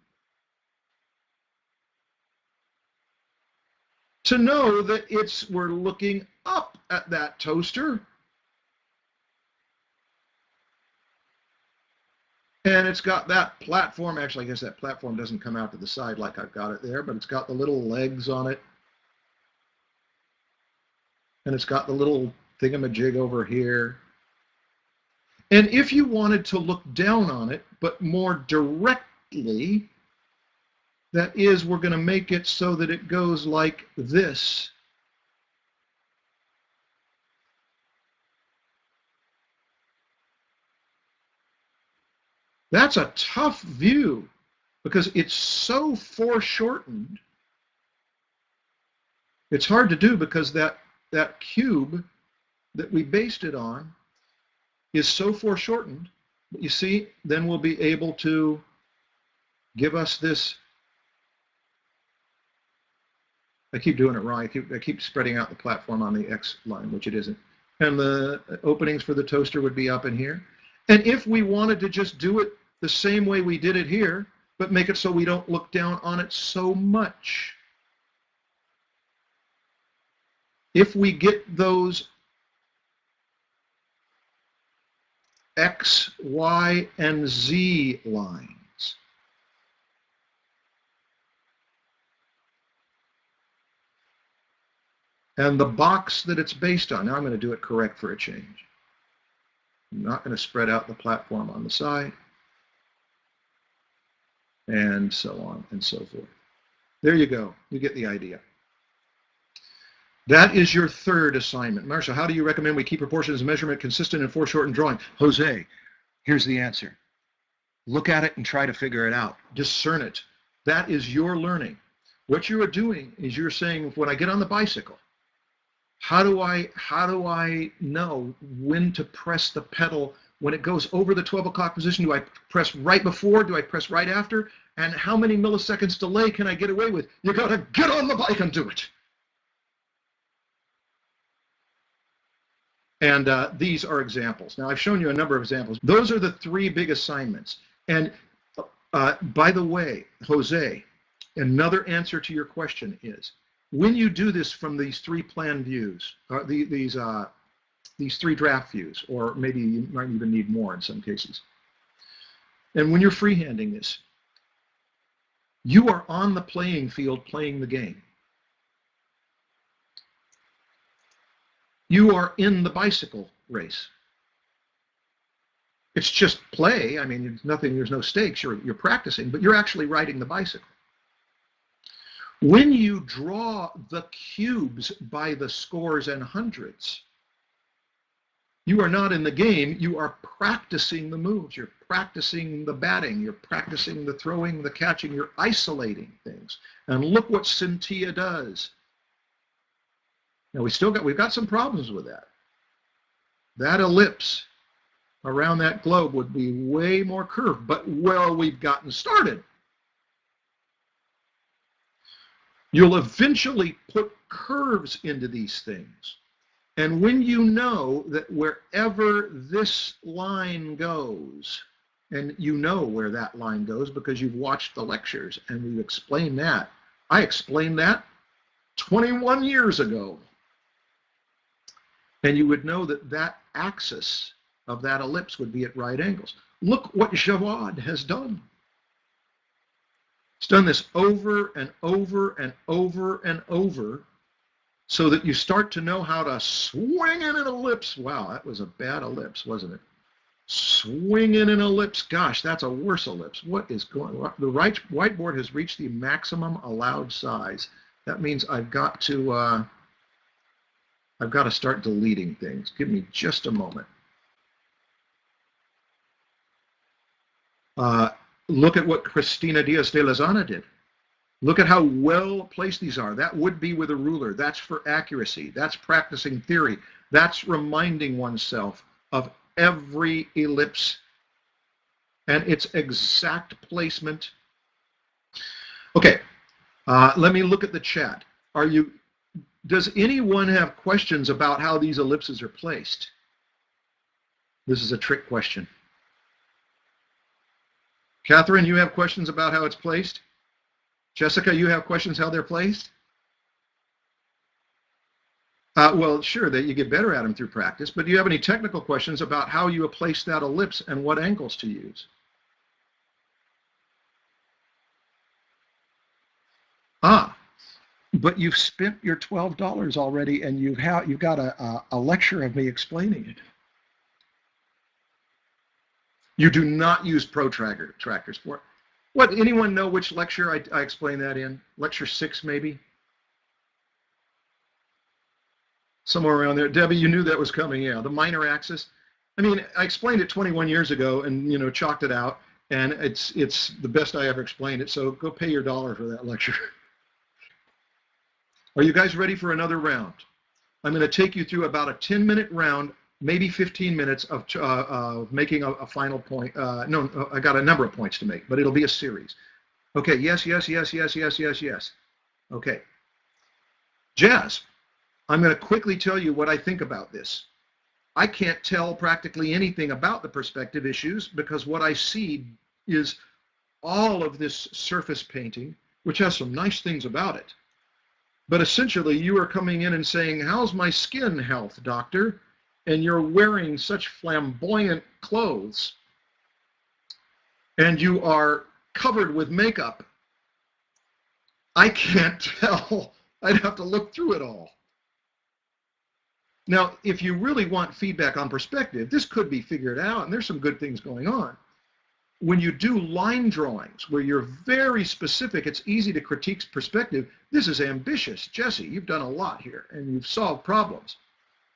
to know that we're looking up at that toaster. And it's got that platform. Actually, I guess that platform doesn't come out to the side like I've got it there, but it's got the little legs on it. And it's got the little thingamajig over here. And if you wanted to look down on it, but more directly, that is, we're going to make it so that it goes like this. That's a tough view because it's so foreshortened. It's hard to do because that cube that we based it on is so foreshortened. But you see, then we'll be able to give us this. I keep doing it wrong. I keep spreading out the platform on the X line, which it isn't. And the openings for the toaster would be up in here. And if we wanted to just do it the same way we did it here, but make it so we don't look down on it so much, if we get those X, Y, and Z lines, and the box that it's based on, now I'm going to do it correct for a change. I'm not going to spread out the platform on the side, and so on and so forth. There you go. You get the idea. That is your third assignment. Marcia, how do you recommend we keep proportions and measurement consistent in foreshortened drawing? Jose, here's the answer. Look at it and try to figure it out. Discern it. That is your learning. What you are doing is you're saying, when I get on the bicycle, how do I know when to press the pedal when it goes over the 12 o'clock position? Do I press right before? Do I press right after? And how many milliseconds delay can I get away with? You got to get on the bike and do it. And these are examples. Now, I've shown you a number of examples. Those are the three big assignments. And by the way, Jose, another answer to your question is, when you do this from these three plan views, these three draft views, or maybe you might even need more in some cases, and when you're freehanding this, you are on the playing field playing the game. You are in the bicycle race. It's just play. I mean, there's no stakes. You're practicing, but you're actually riding the bicycle. When you draw the cubes by the scores and hundreds, you are not in the game. You are practicing the moves. You're practicing the batting. You're practicing the throwing, the catching. You're isolating things. And look what Cynthia does. Now we've got some problems with that. That ellipse around that globe would be way more curved, but well, we've gotten started. You'll eventually put curves into these things. And when you know that wherever this line goes, and you know where that line goes because you've watched the lectures and we've explained that. I explained that 21 years ago. And you would know that that axis of that ellipse would be at right angles. Look what Jawad has done. It's done this over and over and over and over so that you start to know how to swing in an ellipse. Wow, that was a bad ellipse, wasn't it? Swing in an ellipse. Gosh, that's a worse ellipse. What is going on? The whiteboard has reached the maximum allowed size. That means I've got to start deleting things. Give me just a moment. Look at what Cristina Diaz de Lozana did. Look at how well placed these are. That would be with a ruler. That's for accuracy. That's practicing theory. That's reminding oneself of every ellipse and its exact placement. Okay, let me look at the chat. Does anyone have questions about how these ellipses are placed? This is a trick question. Catherine, you have questions about how it's placed? Jessica, you have questions how they're placed? Well, sure, that you get better at them through practice, but do you have any technical questions about how you place that ellipse and what angles to use? But you've spent your $12 already, and you've got a lecture of me explaining it. You do not use protractors for it. What, anyone know which lecture I explained that in? Lecture 6, maybe? Somewhere around there. Debbie, you knew that was coming, yeah. The minor axis. I mean, I explained it 21 years ago and, you know, chalked it out, and it's the best I ever explained it, so go pay your $1 for that lecture. Are you guys ready for another round? I'm going to take you through about a 10-minute round, maybe 15 minutes of making a final point. No, I got a number of points to make, but it'll be a series. Okay, yes, yes, yes, yes, yes, yes, yes. Okay. Jazz, I'm going to quickly tell you what I think about this. I can't tell practically anything about the perspective issues because what I see is all of this surface painting, which has some nice things about it. But essentially, you are coming in and saying, how's my skin health, doctor? And you're wearing such flamboyant clothes. And you are covered with makeup. I can't tell. I'd have to look through it all. Now, if you really want feedback on perspective, this could be figured out, and there's some good things going on. When you do line drawings where you're very specific, it's easy to critique perspective. This is ambitious. Jesse, you've done a lot here, and you've solved problems.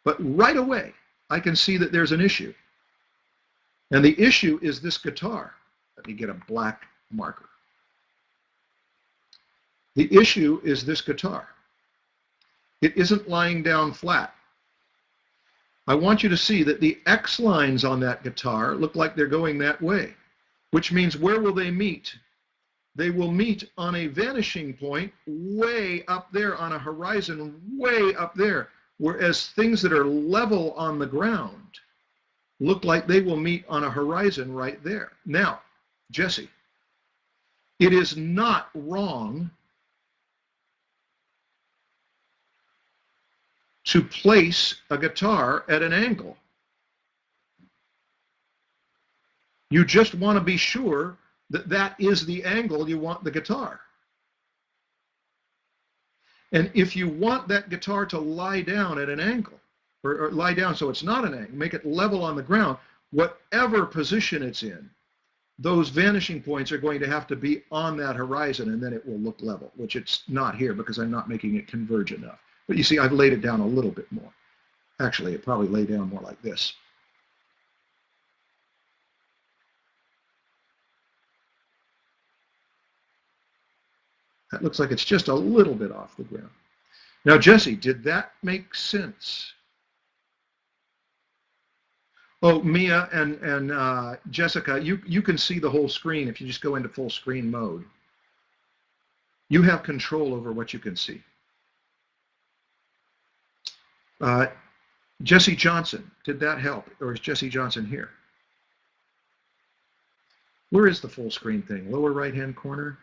But right away, I can see that there's an issue. And the issue is this guitar. Let me get a black marker. The issue is this guitar. It isn't lying down flat. I want you to see that the X lines on that guitar look like they're going that way, which means where will they meet? They will meet on a vanishing point way up there on a horizon, way up there, whereas things that are level on the ground look like they will meet on a horizon right there. Now, Jesse, it is not wrong to place a guitar at an angle. You just want to be sure that that is the angle you want the guitar. And if you want that guitar to lie down at an angle, or lie down so it's not an angle, make it level on the ground, whatever position it's in, those vanishing points are going to have to be on that horizon, and then it will look level, which it's not here because I'm not making it converge enough. But you see, I've laid it down a little bit more. Actually, it probably lay down more like this. That looks like it's just a little bit off the ground. Now, Jesse, did that make sense? Oh, Mia and Jessica, you can see the whole screen if you just go into full screen mode. You have control over what you can see. Jesse Johnson, did that help? Or is Jesse Johnson here? Where is the full screen thing? Lower right-hand corner?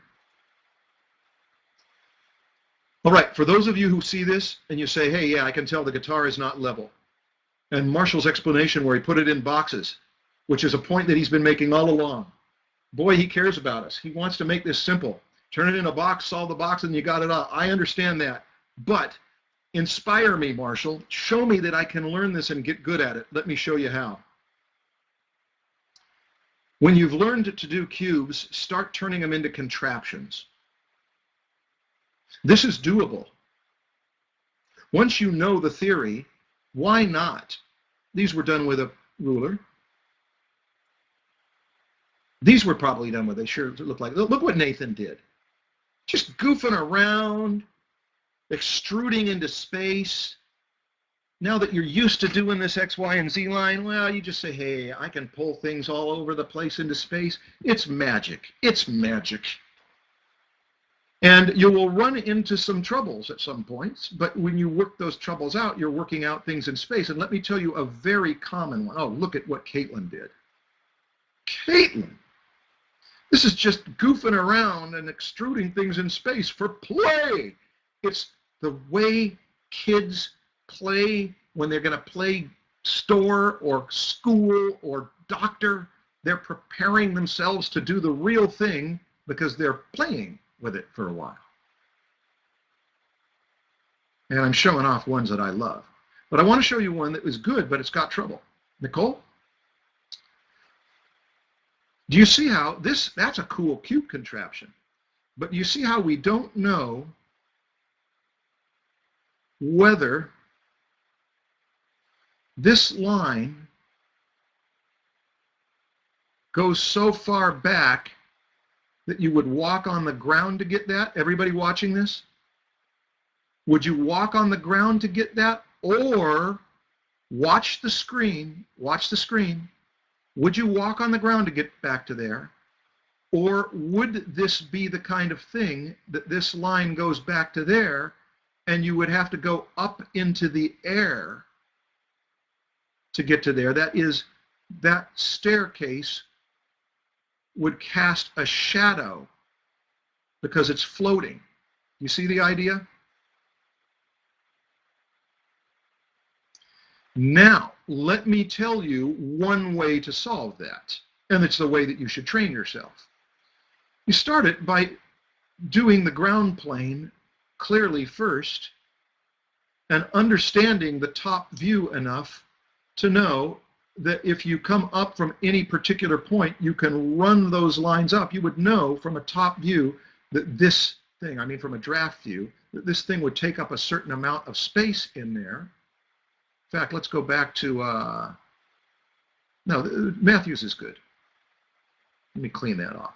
All right, for those of you who see this and you say, hey, yeah, I can tell the guitar is not level. And Marshall's explanation where he put it in boxes, which is a point that he's been making all along. Boy, he cares about us. He wants to make this simple. Turn it in a box, solve the box, and you got it all. I understand that. But inspire me, Marshall. Show me that I can learn this and get good at it. Let me show you how. When you've learned to do cubes, start turning them into contraptions. This is doable. Once you know the theory, why not? These were done with a ruler. These were probably done with, they sure look like, look what Nathan did. Just goofing around, extruding into space. Now that you're used to doing this X, Y, and Z line, well, you just say, hey, I can pull things all over the place into space. It's magic. It's magic. And you will run into some troubles at some points, but when you work those troubles out, you're working out things in space. And let me tell you a very common one. Oh, look at what Caitlin did. Caitlin, this is just goofing around and extruding things in space for play. It's the way kids play when they're going to play store or school or doctor. They're preparing themselves to do the real thing because they're playing with it for a while. And I'm showing off ones that I love. But I want to show you one that was good, but it's got trouble. Nicole? Do you see how that's a cool, cute contraption. But you see how we don't know whether this line goes so far back that you would walk on the ground to get that? Everybody watching this? Would you walk on the ground to get that? Or watch the screen, Would you walk on the ground to get back to there? Or would this be the kind of thing that this line goes back to there and you would have to go up into the air to get to there? That is, that staircase would cast a shadow because it's floating. You see the idea? Now, let me tell you one way to solve that, and it's the way that you should train yourself. You start it by doing the ground plane clearly first and understanding the top view enough to know that if you come up from any particular point, you can run those lines up. You would know from a top view that this thing, I mean from a draft view, that this thing would take up a certain amount of space in there. In fact, let's go back to, no, Matthews is good. Let me clean that off.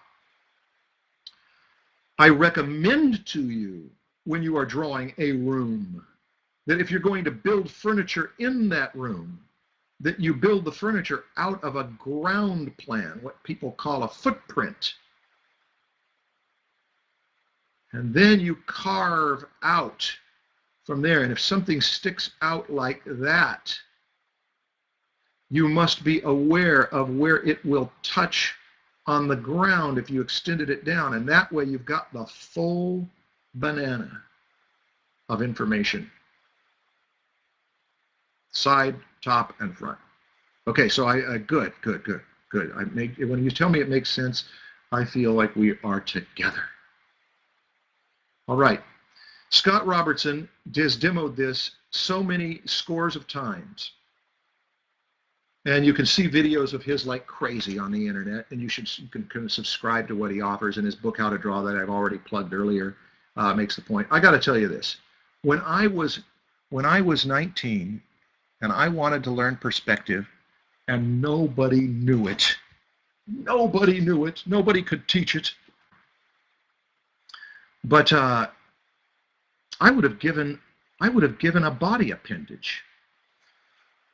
I recommend to you when you are drawing a room that if you're going to build furniture in that room, that you build the furniture out of a ground plan, what people call a footprint. And then you carve out from there. And if something sticks out like that, you must be aware of where it will touch on the ground if you extended it down. And that way you've got the full banana of information. Side, top, and front. Okay, so good. When you tell me it makes sense, I feel like we are together. All right. Scott Robertson has demoed this so many scores of times. And you can see videos of his like crazy on the internet, and you can kind of subscribe to what he offers in his book, How to Draw, that I've already plugged earlier, makes the point. I got to tell you this. When I was 19 and I wanted to learn perspective, and nobody knew it. Nobody knew it. Nobody could teach it. But I would have given a body appendage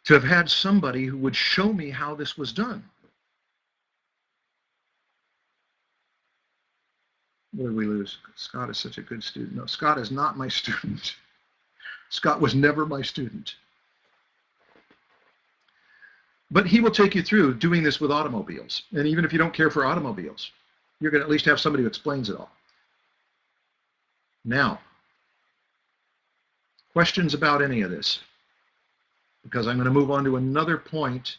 to have had somebody who would show me how this was done. What did we lose? Scott is such a good student. No, Scott is not my student. Scott was never my student. But he will take you through doing this with automobiles. And even if you don't care for automobiles, you're going to at least have somebody who explains it all. Now, questions about any of this? Because I'm going to move on to another point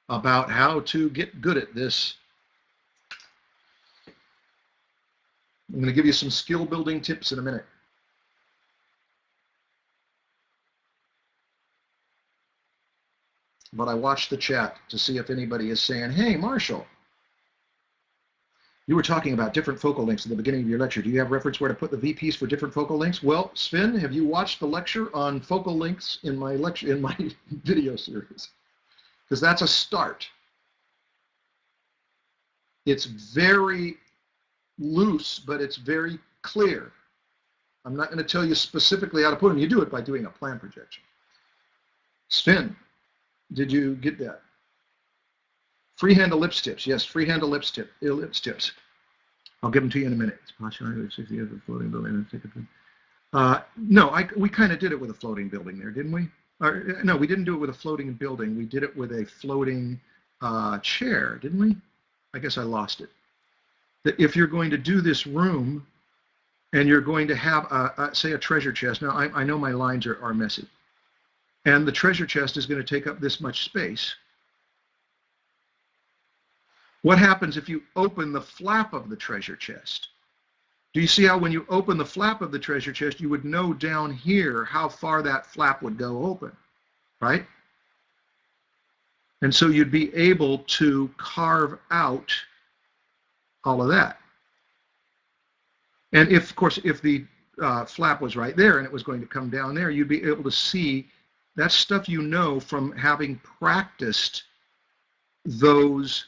about how to get good at this. I'm going to give you some skill building tips in a minute. But I watched the chat to see if anybody is saying, hey, Marshall, you were talking about different focal lengths at the beginning of your lecture. Do you have reference where to put the VPs for different focal lengths? Well, Sven, have you watched the lecture on focal lengths in my video series? Because that's a start. It's very loose, but it's very clear. I'm not going to tell you specifically how to put them. You do it by doing a plan projection. Sven, did you get that? Freehand ellipse tips. Yes, freehand ellipse tips. I'll give them to you in a minute. No, we kind of did it with a floating building there, didn't we? No, we didn't do it with a floating building. We did it with a floating chair, didn't we? I guess I lost it. That if you're going to do this room and you're going to have, say, a treasure chest. Now, I know my lines are messy. And the treasure chest is going to take up this much space. What happens if you open the flap of the treasure chest? Do you see how when you open the flap of the treasure chest, you would know down here how far that flap would go open, right? And so you'd be able to carve out all of that. And if, of course, if the flap was right there and it was going to come down there, you'd be able to see that stuff you know from having practiced those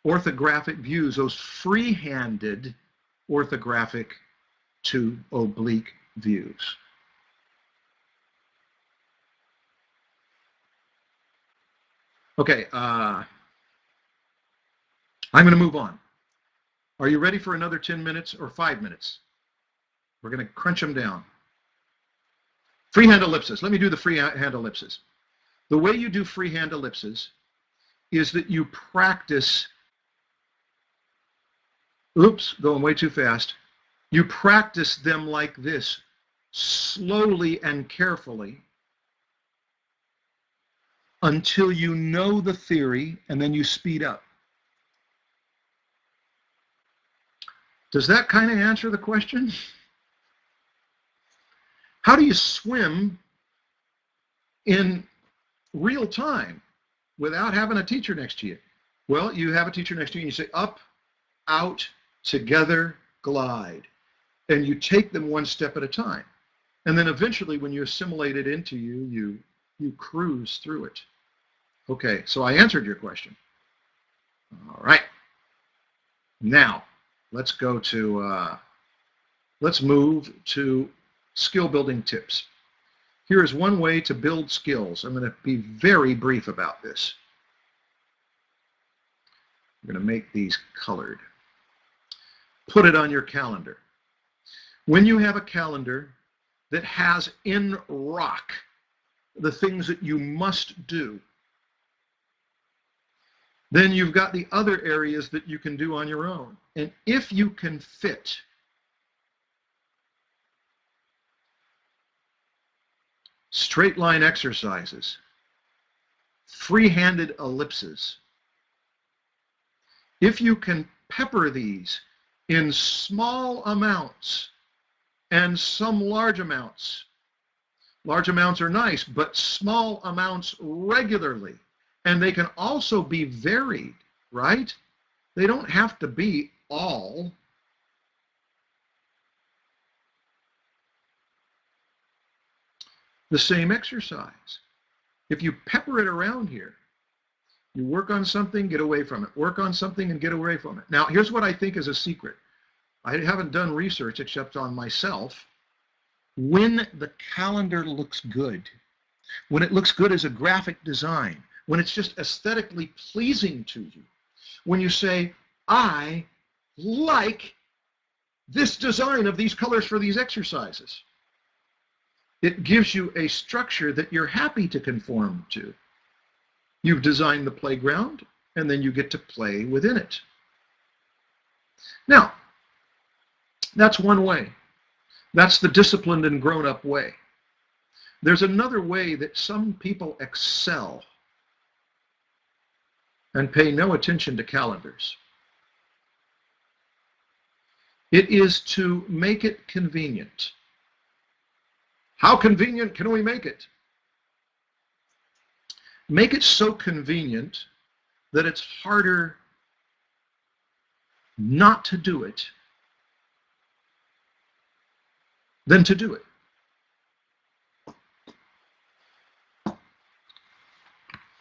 orthographic views, those free-handed orthographic to oblique views. Okay, I'm going to move on. Are you ready for another 10 minutes or 5 minutes? We're going to crunch them down. Freehand ellipses. Let me do the freehand ellipses. The way you do freehand ellipses is that you practice, oops, going way too fast. You practice them like this, slowly and carefully, until you know the theory, and then you speed up. Does that kind of answer the question? How do you swim in real time without having a teacher next to you? Well, you have a teacher next to you and you say up, out, together, glide. And you take them one step at a time. And then eventually when you assimilate it into you, you cruise through it. Okay, so I answered your question. All right. Now, let's go to, let's move to skill building tips. Here is one way to build skills. I'm going to be very brief about this. I'm going to make these colored. Put it on your calendar. When you have a calendar that has in rock the things that you must do, then you've got the other areas that you can do on your own. And if you can fit straight line exercises, free-handed ellipses, if you can pepper these in small amounts and some large amounts are nice, but small amounts regularly, and they can also be varied, right? They don't have to be all the same exercise. If you pepper it around here, you work on something, get away from it. Work on something and get away from it. Now, here's what I think is a secret. I haven't done research except on myself. When the calendar looks good, when it looks good as a graphic design, when it's just aesthetically pleasing to you, when you say, I like this design of these colors for these exercises, it gives you a structure that you're happy to conform to. You've designed the playground, and then you get to play within it. Now, that's one way. That's the disciplined and grown-up way. There's another way that some people excel and pay no attention to calendars. It is to make it convenient. How convenient can we make it? Make it so convenient that it's harder not to do it than to do it.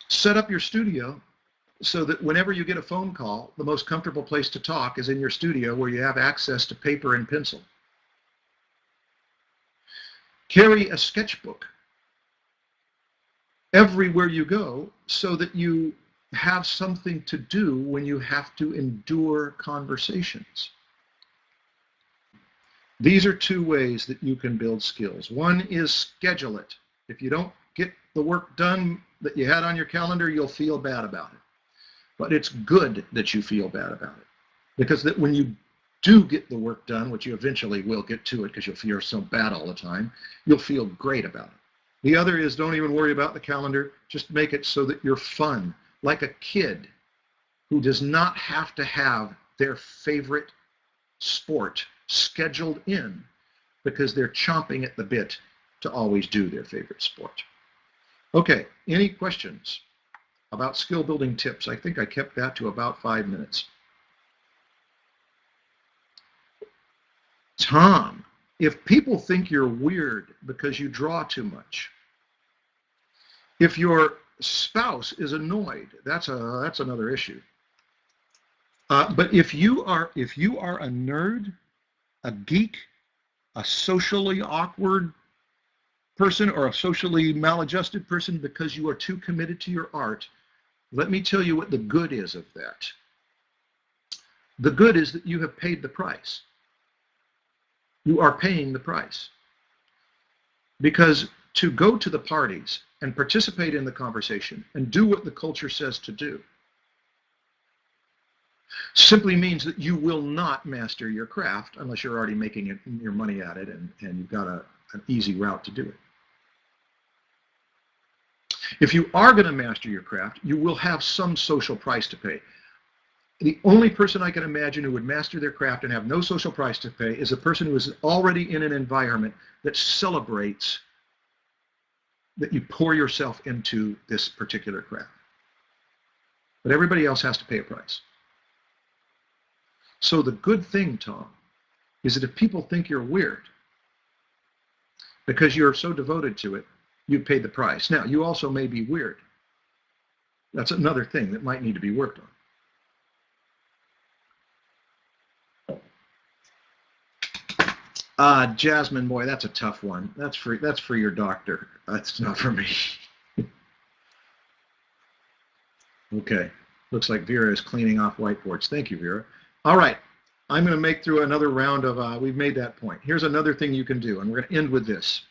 Set up your studio so that whenever you get a phone call, the most comfortable place to talk is in your studio where you have access to paper and pencil. Carry a sketchbook. everywhere you go so that you have something to do when you have to endure conversations. These are two ways that you can build skills. One is schedule it. If you don't get the work done that you had on your calendar, you'll feel bad about it. But it's good that you feel bad about it, because that when you do get the work done, which you eventually will get to it because you'll feel so bad all the time, you'll feel great about it. The other is don't even worry about the calendar. Just make it so that you're fun, like a kid who does not have to have their favorite sport scheduled in because they're chomping at the bit to always do their favorite sport. Okay, any questions about skill building tips? I think I kept that to about 5 minutes. Tom, if people think you're weird because you draw too much, if your spouse is annoyed, that's another issue. But if you are a nerd, a geek, a socially awkward person, or a socially maladjusted person because you are too committed to your art, let me tell you what the good is of that. The good is that you have paid the price. You are paying the price. Because to go to the parties and participate in the conversation and do what the culture says to do simply means that you will not master your craft unless you're already making your money at it and you've got an easy route to do it. If you are going to master your craft, you will have some social price to pay. The only person I can imagine who would master their craft and have no social price to pay is a person who is already in an environment that celebrates that you pour yourself into this particular craft. But everybody else has to pay a price. So the good thing, Tom, is that if people think you're weird because you're so devoted to it, you paid the price. Now, you also may be weird. That's another thing that might need to be worked on. Jasmine, boy, that's a tough one. That's for your doctor. That's not for me. Okay, looks like Vera is cleaning off whiteboards. Thank you, Vera. All right, I'm going to make through another round of, we've made that point. Here's another thing you can do, and we're going to end with this.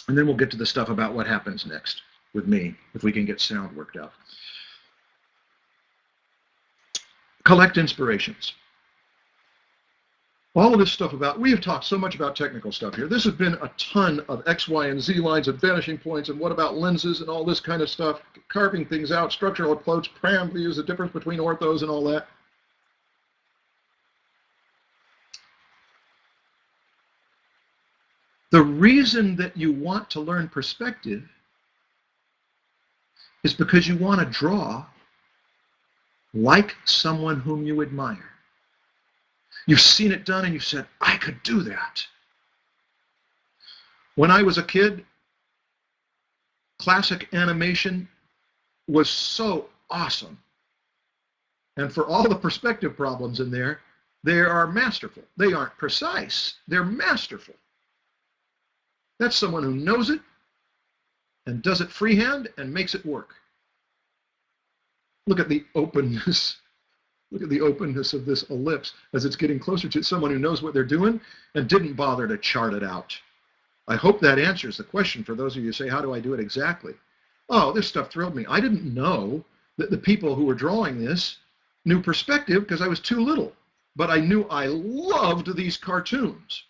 And then we'll get to the stuff about what happens next with me, if we can get sound worked out. Collect inspirations. All of this stuff we have talked so much about technical stuff here. This has been a ton of X, Y, and Z lines and vanishing points, and what about lenses and all this kind of stuff, carving things out, structural approach, pram views, the difference between orthos and all that. The reason that you want to learn perspective is because you want to draw like someone whom you admire. You've seen it done and you've said, I could do that. When I was a kid, classic animation was so awesome. And for all the perspective problems in there, they are masterful. They aren't precise. They're masterful. That's someone who knows it and does it freehand and makes it work. Look at the openness. Look at the openness of this ellipse as it's getting closer to someone who knows what they're doing and didn't bother to chart it out. I hope that answers the question for those of you who say, how do I do it exactly? Oh, this stuff thrilled me. I didn't know that the people who were drawing this knew perspective because I was too little, but I knew I loved these cartoons.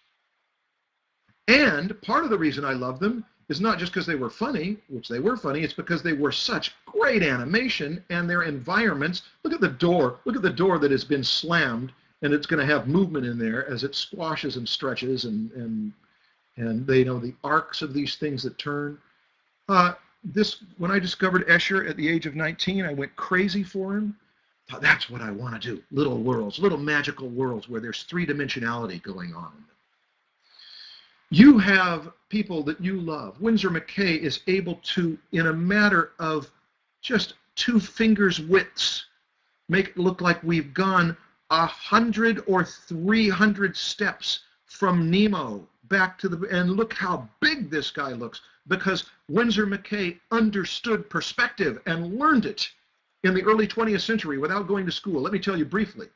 And part of the reason I loved them is not just because they were funny, which they were funny, it's because they were such great animation and their environments. Look at the door. Look at the door that has been slammed, and it's going to have movement in there as it squashes and stretches, and they know the arcs of these things that turn. When I discovered Escher at the age of 19, I went crazy for him. Thought that's what I want to do. Little worlds, little magical worlds where there's three-dimensionality going on. You have people that you love. Winsor McKay is able to, in a matter of just 2 fingers widths, make it look like we've gone 100 or 300 steps from Nemo back to and look how big this guy looks, because Winsor McCay understood perspective and learned it in the early 20th century without going to school. Let me tell you briefly.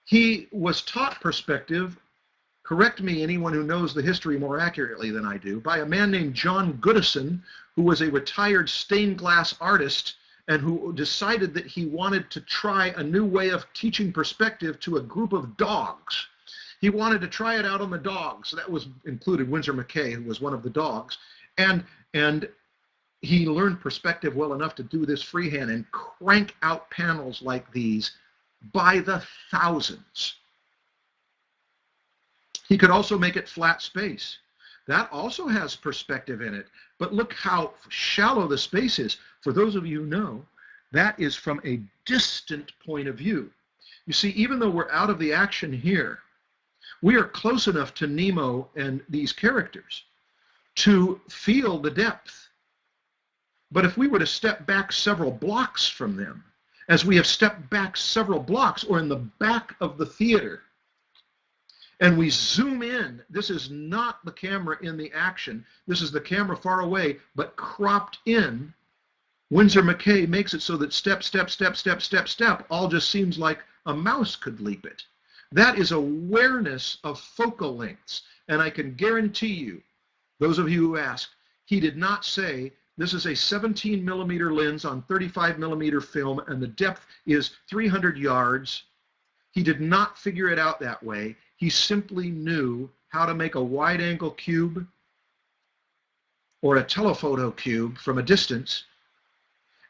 He was taught perspective, correct me anyone who knows the history more accurately than I do, by a man named John Goodison, who was a retired stained glass artist and who decided that he wanted to try a new way of teaching perspective to a group of dogs. He wanted to try it out on the dogs. That was included Winsor McCay, who was one of the dogs. And he learned perspective well enough to do this freehand and crank out panels like these by the thousands. He could also make it flat space. That also has perspective in it. But look how shallow the space is. For those of you who know, that is from a distant point of view. You see, even though we're out of the action here, we are close enough to Nemo and these characters to feel the depth. But if we were to step back several blocks from them, as we have stepped back several blocks or in the back of the theater, and we zoom in, this is not the camera in the action, this is the camera far away, but cropped in. Winsor McCay makes it so that step, step, step, step, step, step, all just seems like a mouse could leap it. That is awareness of focal lengths. And I can guarantee you, those of you who asked, he did not say, this is a 17 millimeter lens on 35 millimeter film and the depth is 300 yards. He did not figure it out that way. He simply knew how to make a wide angle cube or a telephoto cube from a distance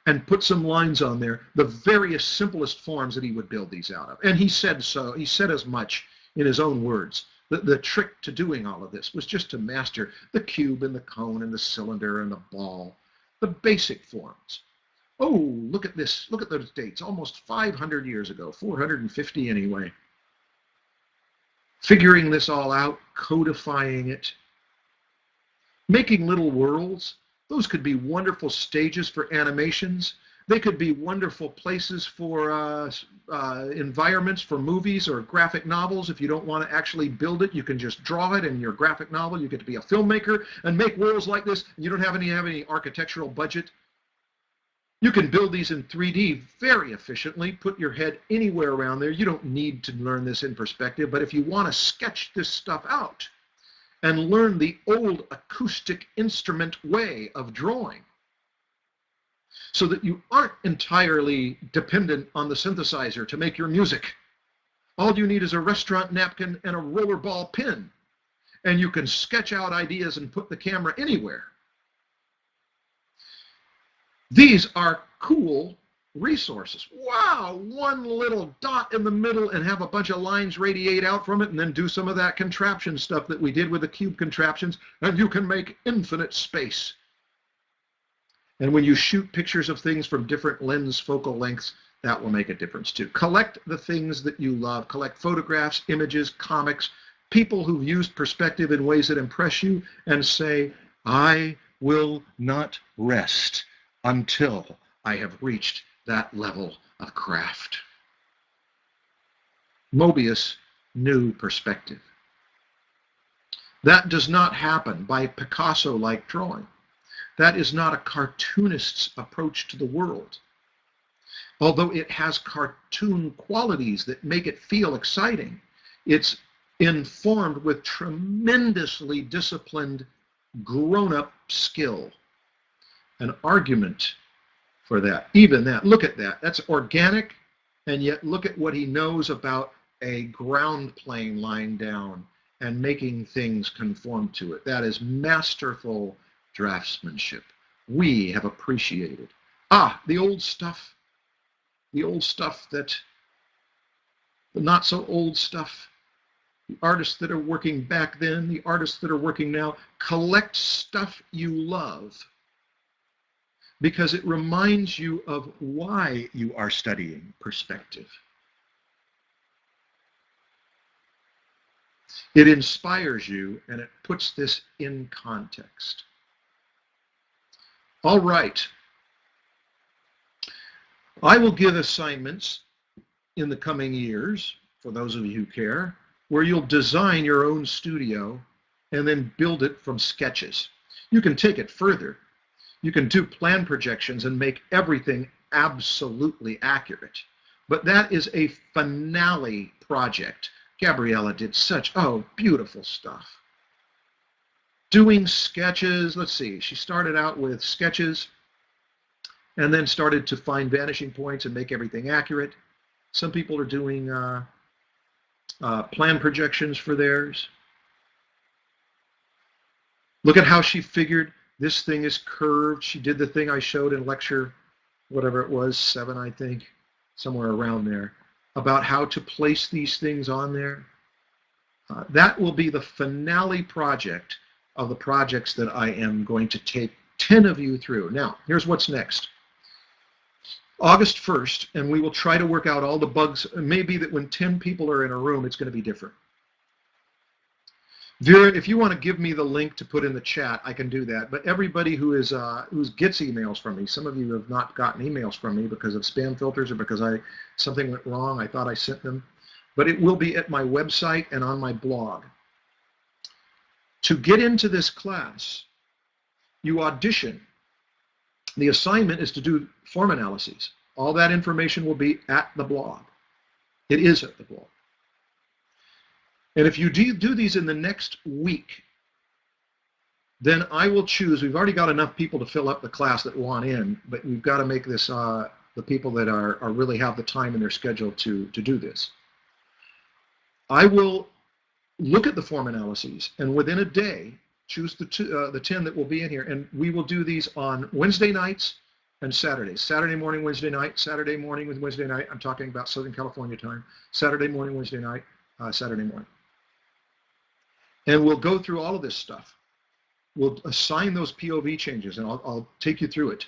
and put some lines on there, the various simplest forms that he would build these out of. And he said so, he said as much in his own words. The trick to doing all of this was just to master the cube and the cone and the cylinder and the ball, the basic forms. Oh, look at this, look at those dates, almost 500 years ago, 450 anyway. Figuring this all out, codifying it, making little worlds. Those could be wonderful stages for animations. They could be wonderful places for environments for movies or graphic novels. If you don't want to actually build it, you can just draw it in your graphic novel. You get to be a filmmaker and make worlds like this. You don't have any architectural budget. You can build these in 3D very efficiently, put your head anywhere around there. You don't need to learn this in perspective, but if you want to sketch this stuff out and learn the old acoustic instrument way of drawing so that you aren't entirely dependent on the synthesizer to make your music. All you need is a restaurant napkin and a rollerball pin, and you can sketch out ideas and put the camera anywhere. These are cool resources. Wow, one little dot in the middle and have a bunch of lines radiate out from it and then do some of that contraption stuff that we did with the cube contraptions, and you can make infinite space. And when you shoot pictures of things from different lens focal lengths, that will make a difference too. Collect the things that you love. Collect photographs, images, comics, people who've used perspective in ways that impress you, and say, I will not rest until I have reached that level of craft. Mobius knew perspective. That does not happen by Picasso-like drawing. That is not a cartoonist's approach to the world. Although it has cartoon qualities that make it feel exciting, it's informed with tremendously disciplined, grown-up skill. An argument for that, even that. Look at that. That's organic, and yet look at what he knows about a ground plane lying down and making things conform to it. That is masterful draftsmanship. We have appreciated. The old stuff that, the not so old stuff, the artists that are working back then, the artists that are working now, collect stuff you love because it reminds you of why you are studying perspective. It inspires you and it puts this in context. All right. I will give assignments in the coming years, for those of you who care, where you'll design your own studio and then build it from sketches. You can take it further. You can do plan projections and make everything absolutely accurate. But that is a finale project. Gabriella did such, beautiful stuff. Doing sketches, let's see, she started out with sketches and then started to find vanishing points and make everything accurate. Some people are doing plan projections for theirs. Look at how she figured this thing is curved. She did the thing I showed in lecture, whatever it was, 7, I think, somewhere around there, about how to place these things on there. That will be the finale project of the projects that I am going to take 10 of you through. Now, here's what's next. August 1st, and we will try to work out all the bugs. It may be that when 10 people are in a room, it's going to be different. Vera, if you want to give me the link to put in the chat, I can do that. But everybody who gets emails from me, some of you have not gotten emails from me because of spam filters or because something went wrong. I thought I sent them. But it will be at my website and on my blog. To get into this class, you audition. The assignment is to do form analyses. All that information will be at the blog. It is at the blog. And if you do these in the next week, then I will choose. We've already got enough people to fill up the class that want in, but we've got to make this the people that are really have the time in their schedule to do this. I will look at the form analyses, and within a day, choose the 10 that will be in here, and we will do these on Wednesday nights and Saturdays. Saturday morning, Wednesday night, Saturday morning with Wednesday night. I'm talking about Southern California time. Saturday morning, Wednesday night, Saturday morning. And we'll go through all of this stuff. We'll assign those POV changes, and I'll take you through it.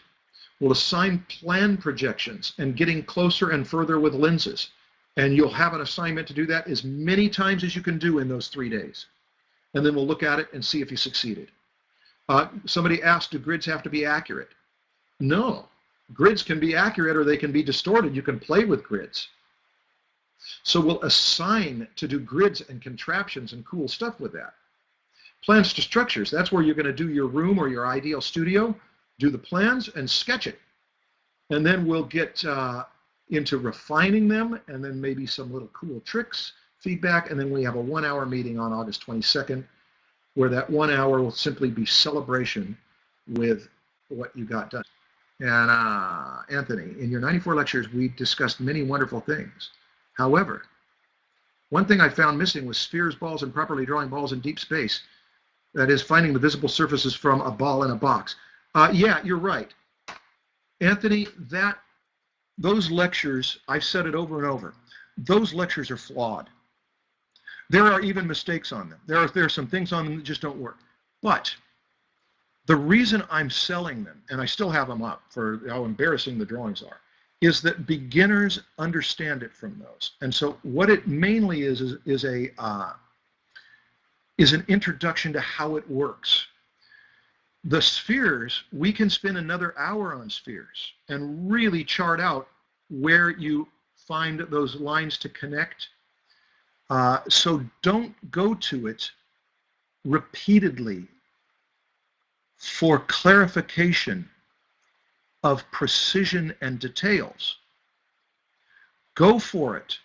We'll assign plan projections and getting closer and further with lenses. And you'll have an assignment to do that as many times as you can do in those 3 days. And then we'll look at it and see if you succeeded. Somebody asked, do grids have to be accurate? No. Grids can be accurate or they can be distorted. You can play with grids. So we'll assign to do grids and contraptions and cool stuff with that. Plans to structures, that's where you're going to do your room or your ideal studio, do the plans and sketch it. And then we'll get into refining them and then maybe some little cool tricks, feedback, and then we have a 1-hour meeting on August 22nd where that 1 hour will simply be celebration with what you got done. And Anthony, in your 94 lectures, we discussed many wonderful things. However, one thing I found missing was spheres, balls, and properly drawing balls in deep space. That is, finding the visible surfaces from a ball in a box. Yeah, you're right. Anthony, those lectures, I've said it over and over, those lectures are flawed. There are even mistakes on them. There are some things on them that just don't work. But the reason I'm selling them, and I still have them up for how embarrassing the drawings are, is that beginners understand it from those. And so what it mainly is an introduction to how it works. The spheres, we can spend another hour on spheres and really chart out where you find those lines to connect. So don't go to it repeatedly for clarification of precision and details. Go for it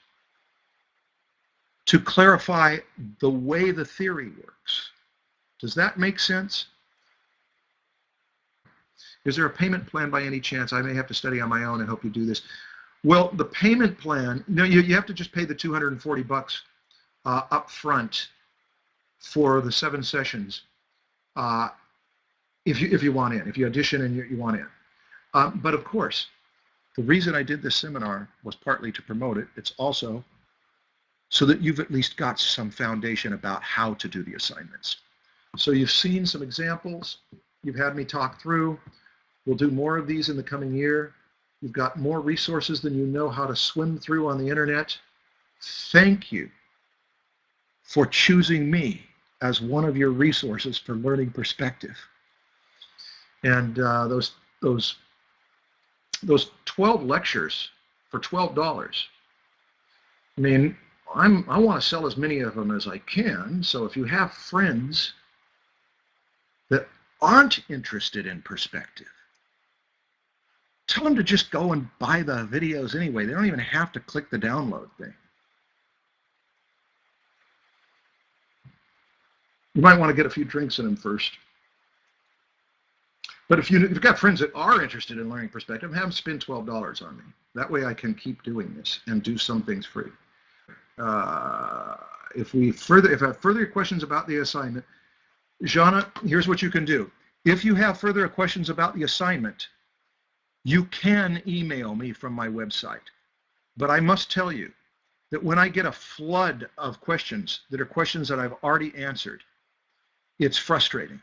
to clarify the way the theory works. Does that make sense? Is there a payment plan by any chance? I may have to study on my own and hope you do this. Well, the payment plan, you have to just pay the $240 up front for the 7 sessions if you want in, if you audition and you want in. But of course, the reason I did this seminar was partly to promote it. It's also so that you've at least got some foundation about how to do the assignments. So you've seen some examples. You've had me talk through. We'll do more of these in the coming year. You've got more resources than you know how to swim through on the internet. Thank you for choosing me as one of your resources for learning perspective. And those 12 lectures for $12. I mean, I want to sell as many of them as I can. So if you have friends aren't interested in perspective, tell them to just go and buy the videos anyway. They don't even have to click the download thing. You might want to get a few drinks in them first. But if you've got friends that are interested in learning perspective, have them spend $12 on me. That way I can keep doing this and do some things free. If I have further questions about the assignment, Jana, here's what you can do. If you have further questions about the assignment, you can email me from my website. But I must tell you that when I get a flood of questions that are questions that I've already answered, it's frustrating.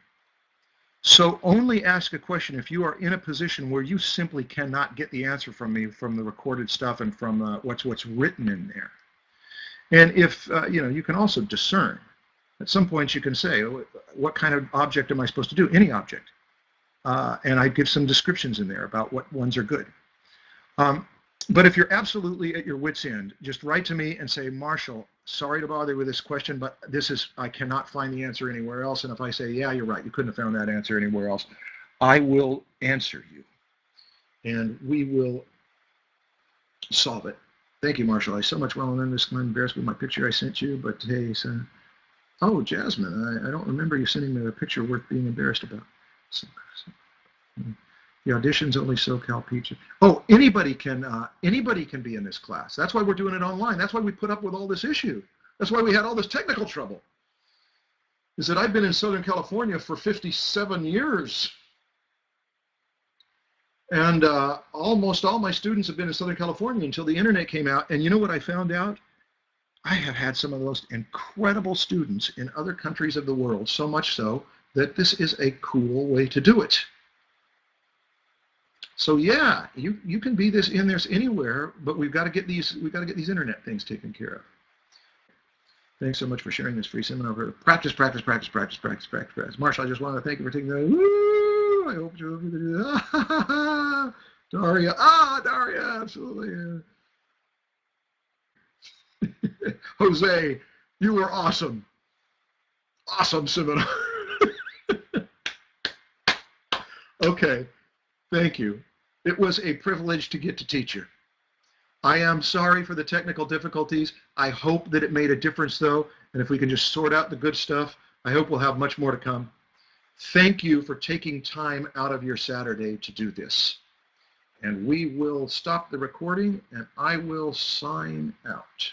So only ask a question if you are in a position where you simply cannot get the answer from me from the recorded stuff and from what's written in there. And if, you can also discern. At some point you can say, what kind of object am I supposed to do? Any object. And I give some descriptions in there about what ones are good. But if you're absolutely at your wit's end, just write to me and say, Marshall, sorry to bother you with this question, but I cannot find the answer anywhere else. And if I say, yeah, you're right, you couldn't have found that answer anywhere else, I will answer you. And we will solve it. Thank you, Marshall. I so much want to learn this. I'm embarrassed with my picture I sent you, but hey, son. Oh, Jasmine, I don't remember you sending me a picture worth being embarrassed about. The audition's only SoCal Peach. Oh, anybody can be in this class. That's why we're doing it online. That's why we put up with all this issue. That's why we had all this technical trouble. Is that I've been in Southern California for 57 years. And almost all my students have been in Southern California until the internet came out. And you know what I found out? I have had some of the most incredible students in other countries of the world, so much so that this is a cool way to do it. So yeah, you can be in this anywhere, but we've got to get these internet things taken care of. Thanks so much for sharing this free seminar. Practice, practice, practice, practice, practice, practice, practice. Marshall, I just want to thank you for taking the. Woo! I hope you'll do that. Daria, Daria, absolutely. Jose, you were awesome. Awesome seminar. Okay, thank you. It was a privilege to get to teach you. I am sorry for the technical difficulties. I hope that it made a difference though, and if we can just sort out the good stuff, I hope we'll have much more to come. Thank you for taking time out of your Saturday to do this. And we will stop the recording and I will sign out.